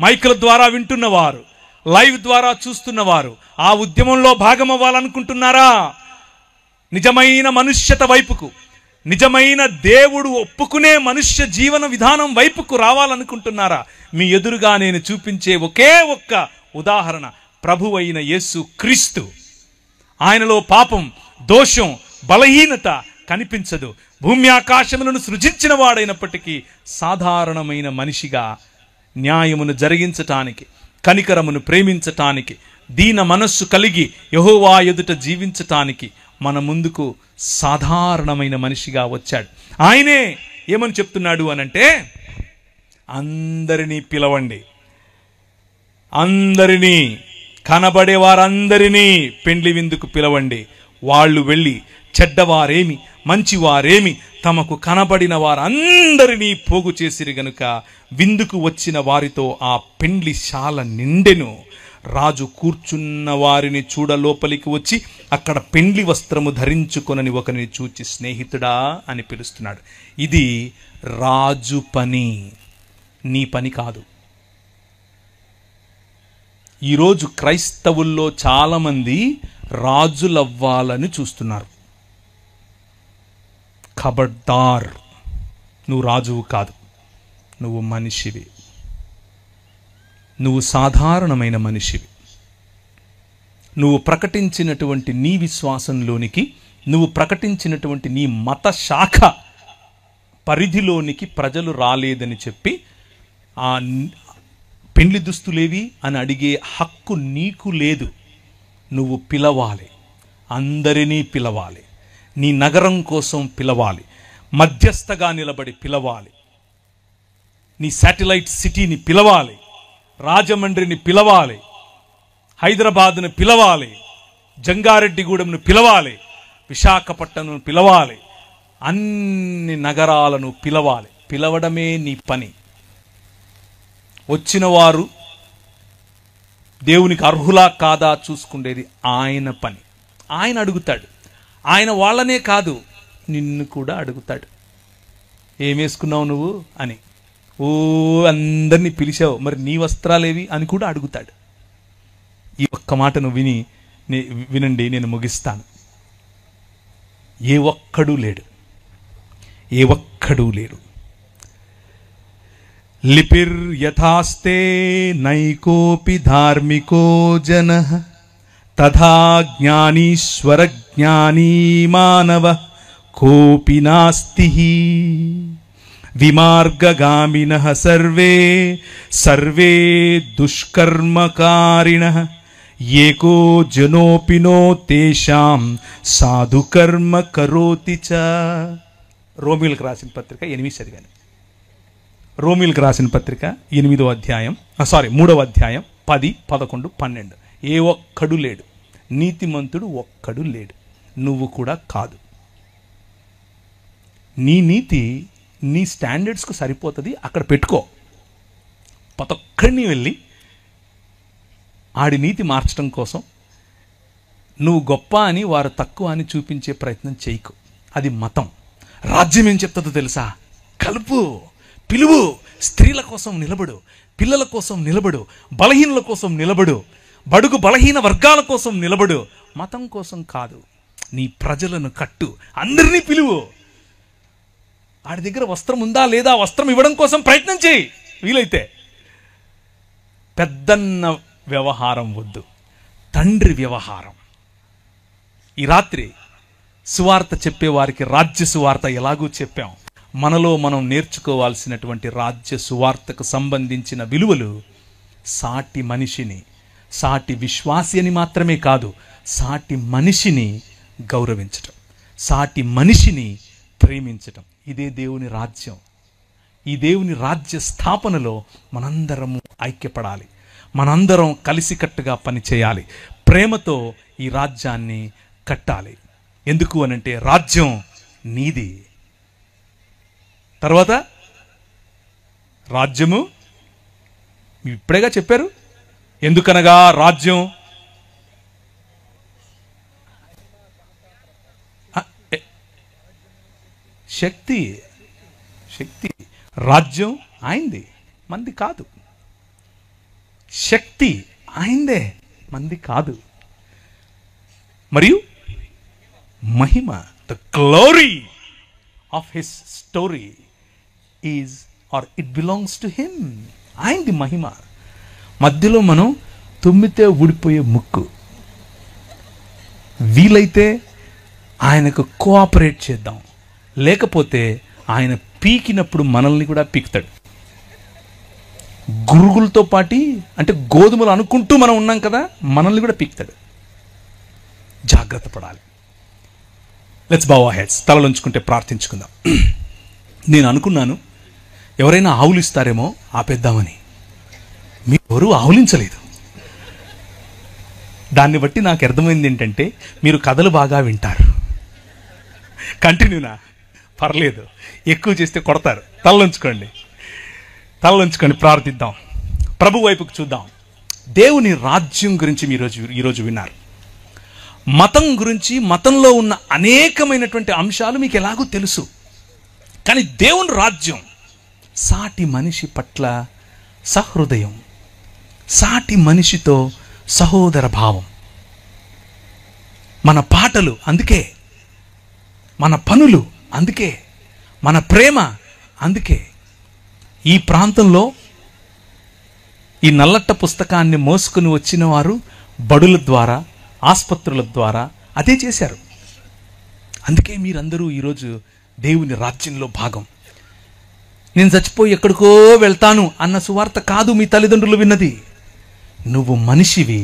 S1: మైకుల ద్వారా వింటున్నవారు, లైవ్ ద్వారా చూస్తున్నవారు ఆ ఉద్యమంలో భాగమవ్వాలనుకుంటున్నారా? నిజమైన మనుష్యత వైపుకు, నిజమైన దేవుడు ఒప్పుకునే మనుష్య జీవన విధానం వైపుకు రావాలనుకుంటున్నారా? మీ ఎదురుగా నేను చూపించే ఒకే ఒక్క ఉదాహరణ ప్రభువైన యేసు క్రీస్తు. ఆయనలో పాపం, దోషం, బలహీనత కనిపించదు. భూమి ఆకాశములను సృజించిన వాడైనప్పటికీ సాధారణమైన మనిషిగా న్యాయమును జరిగించటానికి, కనికరమును ప్రేమించటానికి, దీన మనస్సు కలిగి యెహోవా ఎదుట జీవించటానికి మన ముందుకు సాధారణమైన మనిషిగా వచ్చాడు. ఆయనే ఏమని చెప్తున్నాడు అనంటే, అందరినీ పిలవండి, అందరినీ, కనబడే వారందరినీ పెండ్లి విందుకు పిలవండి. వాళ్ళు వెళ్ళి చెడ్డవారేమి మంచివారేమి తమకు కనబడిన వారందరినీ పోగు చేసిరి గనుక విందుకు వచ్చిన వారితో ఆ పెండ్లి శాల నిండెను. రాజు కూర్చున్న వారిని చూడ లోపలికి వచ్చి అక్కడ పెండ్లి వస్త్రము ధరించుకొనని ఒకరిని చూచి స్నేహితుడా అని పిలుస్తున్నాడు. ఇది రాజు పని, నీ పని కాదు. ఈరోజు క్రైస్తవుల్లో చాలామంది రాజులవ్వాలని చూస్తున్నారు. ఖబర్దార్, నువ్వు రాజువు కాదు, నువ్వు మనిషివి. నువ్వు సాధారణమైన మనిషివి. నువ్వు ప్రకటించినటువంటి నీ విశ్వాసంలోనికి, నువ్వు ప్రకటించినటువంటి నీ మత శాఖ పరిధిలోనికి ప్రజలు రాలేదని చెప్పి ఆ పెండ్లి దుస్తులేవి అని అడిగే హక్కు నీకు లేదు. నువ్వు పిలవాలి, అందరినీ పిలవాలి, నీ నగరం కోసం పిలవాలి, మధ్యస్థగా నిలబడి పిలవాలి, నీ శాటిలైట్ సిటీని పిలవాలి, రాజమండ్రిని పిలవాలి, హైదరాబాద్ను పిలవాలి, జంగారెడ్డిగూడెంను పిలవాలి, విశాఖపట్నంను పిలవాలి, అన్ని నగరాలను పిలవాలి. పిలవడమే నీ పని. వచ్చిన వారు దేవునికి అర్హులా కాదా చూసుకునేది ఆయన పని. ఆయన అడుగుతాడు. ఆయన వాళ్ళనే కాదు, నిన్ను కూడా అడుగుతాడు. ఏమేసుకున్నావు నువ్వు అని. ఓ అందరినీ పిలిచావు, మరి నీ వస్త్రాలేవి అని కూడా అడుగుతాడు. ఈ ఒక్క మాటను వినండి, నేను ముగిస్తాను. ఏ ఒక్కడూ లేడు, ఏ ఒక్కడూ లేడు. లిపిర్ యథాస్తే నైకోపి ధార్మికో జనః తథా జ్ఞానీశ్వర జ్ఞానీ మానవ కోపి నాస్తి. విమార్గగామినః సర్వే సర్వే దుష్కర్మకారిణః ఏకో జనోపినో తేషాం సాధుకర్మ కరోతి చ. రోమిలకు రాసిన పత్రిక 8 చదివాను. రోమిలకు రాసిన పత్రిక 3వ అధ్యాయం 10, 11, 12. ఏ ఒక్కడు లేడు, నీతిమంతుడు ఒక్కడు లేడు, నువ్వు కూడా కాదు. నీ నీతి నీ స్టాండర్డ్స్కు సరిపోతుంది, అక్కడ పెట్టుకో. ప్రతి ఒక్కడిని వెళ్ళి ఆడి నీతి మార్చడం కోసం నువ్వు గొప్ప అని వారు తక్కువ అని చూపించే ప్రయత్నం చేయకు. అది మతం. రాజ్యం ఏం చెప్తుందో తెలుసా? కలుపు, పిలువు, స్త్రీల కోసం నిలబడు, పిల్లల కోసం నిలబడు, బలహీనుల కోసం నిలబడు, బడుగు బలహీన వర్గాల కోసం నిలబడు. మతం కోసం కాదు. నీ ప్రజలను కట్టు, అందరినీ పిలువు. ఆడి దగ్గర వస్త్రం ఉందా లేదా, వస్త్రం ఇవ్వడం కోసం ప్రయత్నం చేయి వీలైతే. పెద్దన్న వ్యవహారం వద్దు, తండ్రి వ్యవహారం. ఈ రాత్రి సువార్త చెప్పేవారికి రాజ్య సువార్త ఎలాగూ చెప్పాం. మనలో మనం నేర్చుకోవాల్సినటువంటి రాజ్య సువార్తకు సంబంధించిన విలువలు సాటి మనిషిని, సాటి విశ్వాసి అని మాత్రమే కాదు, సాటి మనిషిని గౌరవించటం, సాటి మనిషిని ప్రేమించటం. ఇదే దేవుని రాజ్యం. ఈ దేవుని రాజ్య స్థాపనలో మనందరము ఐక్యపడాలి, మనందరం కలిసికట్టుగా పనిచేయాలి. ప్రేమతో ఈ రాజ్యాన్ని కట్టాలి. ఎందుకు అనంటే రాజ్యం నీది. తర్వాత రాజ్యము ఇప్పుడేగా చెప్పారు. ఎందుకనగా రాజ్యం శక్తి. రాజ్యం ఆయనది, మంది కాదు. శక్తి ఆయనదే, మంది కాదు. మరియు మహిమ, the glory of his story is or it belongs to him. ఆయనది మహిమ. మధ్యలో మనం తుమ్మితే ఊడిపోయే ముక్కు. వీలైతే ఆయనకు కోఆపరేట్ చేద్దాం, లేకపోతే ఆయన పీకినప్పుడు మనల్ని కూడా పీకుతాడు. గురుగులతో పాటి, అంటే గోధుమలు అనుకుంటూ మనం ఉన్నాం కదా, మనల్ని కూడా పీకుతాడు. జాగ్రత్త పడాలి. Let's bow our heads. తలలుంచుకుంటే ప్రార్థించుకుందాం. నేను అనుకున్నాను ఎవరైనా ఆవులు ఇస్తారేమో ఆపేద్దామని. మీరు ఎవరూ ఆవులించలేదు. దాన్ని బట్టి నాకు అర్థమైంది ఏంటంటే మీరు కథలు బాగా వింటారు. కంటిన్యూనా? పర్లేదు, ఎక్కువ చేస్తే కొడతారు. తలలుంచుకోండి, ప్రార్థిద్దాం. ప్రభు వైపుకు చూద్దాం. దేవుని రాజ్యం గురించి ఈరోజు విన్నారు. మతం గురించి, మతంలో ఉన్న అనేకమైనటువంటి అంశాలు మీకు ఎలాగో తెలుసు. కానీ దేవుని రాజ్యం సాటి మనిషి పట్ల సహృదయం, సాటి మనిషితో సహోదర భావం. మన పాటలు అందుకే, మన పనులు అందుకే, మన ప్రేమ అందుకే. ఈ ప్రాంతంలో ఈ నల్లట్ట పుస్తకాన్ని మోసుకుని వచ్చిన వారు బడుల ద్వారా, ఆసుపత్రుల ద్వారా అదే చేశారు. అందుకే మీరందరూ ఈరోజు దేవుని రాజ్యంలో భాగం. నేను చచ్చిపోయి ఎక్కడికో వెళ్తాను అన్న సువార్త కాదు మీ తల్లిదండ్రులు విన్నది. నువ్వు మనిషివి,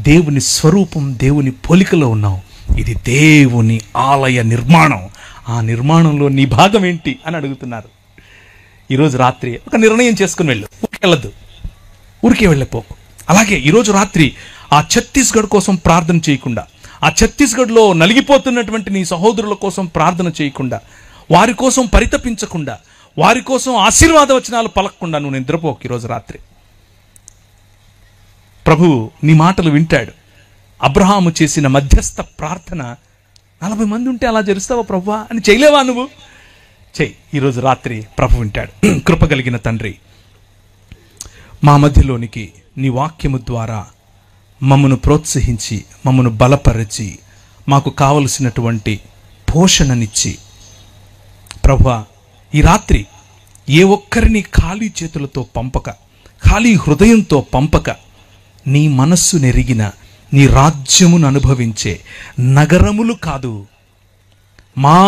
S1: దేవుని స్వరూపం, దేవుని పోలికలో ఉన్నావు. ఇది దేవుని ఆలయ నిర్మాణం. ఆ నిర్మాణంలో నీ భాగం ఏంటి అని అడుగుతున్నారు. ఈరోజు రాత్రి ఒక నిర్ణయం చేసుకుని వెళ్ళు. వెళ్ళద్దు, ఊరికే వెళ్ళిపోకు. అలాగే ఈరోజు రాత్రి ఆ ఛత్తీస్గఢ్ కోసం ప్రార్థన చేయకుండా, ఆ ఛత్తీస్గఢ్లో నలిగిపోతున్నటువంటి నీ సహోదరుల కోసం ప్రార్థన చేయకుండా, వారి కోసం పరితపించకుండా, వారి కోసం ఆశీర్వాద వచనాలు పలకకుండా నువ్వు నిద్రపోకు. ఈరోజు రాత్రి ప్రభువు నీ మాటలు వింటాడు. అబ్రహాము చేసిన మధ్యస్థ ప్రార్థన 40 మంది ఉంటే అలా జరుస్తావా ప్రభువా అని చేయలేవా? నువ్వు చెయ్యి. ఈరోజు రాత్రి ప్రభు వింటాడు. కృపగలిగిన తండ్రి, మా మధ్యలోనికి నీ వాక్యము ద్వారా మమ్మను ప్రోత్సహించి, మమ్మను బలపరిచి, మాకు కావలసినటువంటి పోషణనిచ్చి, ప్రభువా ఈ రాత్రి ఏ ఒక్కరిని ఖాళీ చేతులతో పంపక, ఖాళీ హృదయంతో పంపక, నీ మనస్సు నెరిగిన, నీ రాజ్యమును అనుభవించే నగరములు కాదు, మా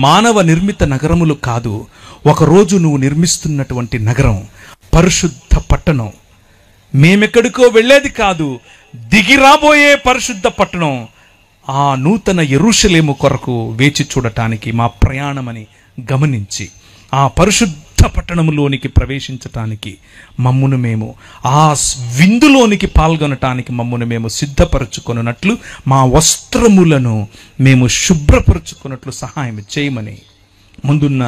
S1: మానవ నిర్మిత నగరములు కాదు, ఒకరోజు నువ్వు నిర్మిస్తున్నటువంటి నగరం, పరిశుద్ధ పట్టణం, మేమెక్కడికో వెళ్ళేది కాదు, దిగి రాబోయే పరిశుద్ధ పట్టణం, ఆ నూతన యెరూషలేము కొరకు వేచి చూడటానికి మా ప్రయాణమని గమనించి, ఆ పరిశుద్ధ పట్టణములోనికి ప్రవేశించటానికి మమ్మును మేము, ఆ విందులోనికి పాల్గొనటానికి మమ్మును మేము సిద్ధపరచుకొనున్నట్లు, మా వస్త్రములను మేము శుభ్రపరచుకున్నట్లు సహాయం చేయమని ముందున్న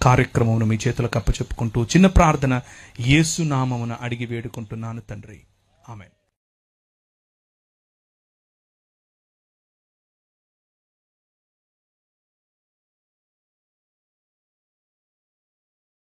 S1: కార్యక్రమమును మీ చేతులకు అప్పచెప్పుకుంటూ చిన్న ప్రార్థన యేసు నామమున అడిగి వేడుకుంటున్నాను తండ్రి. ఆమేన్.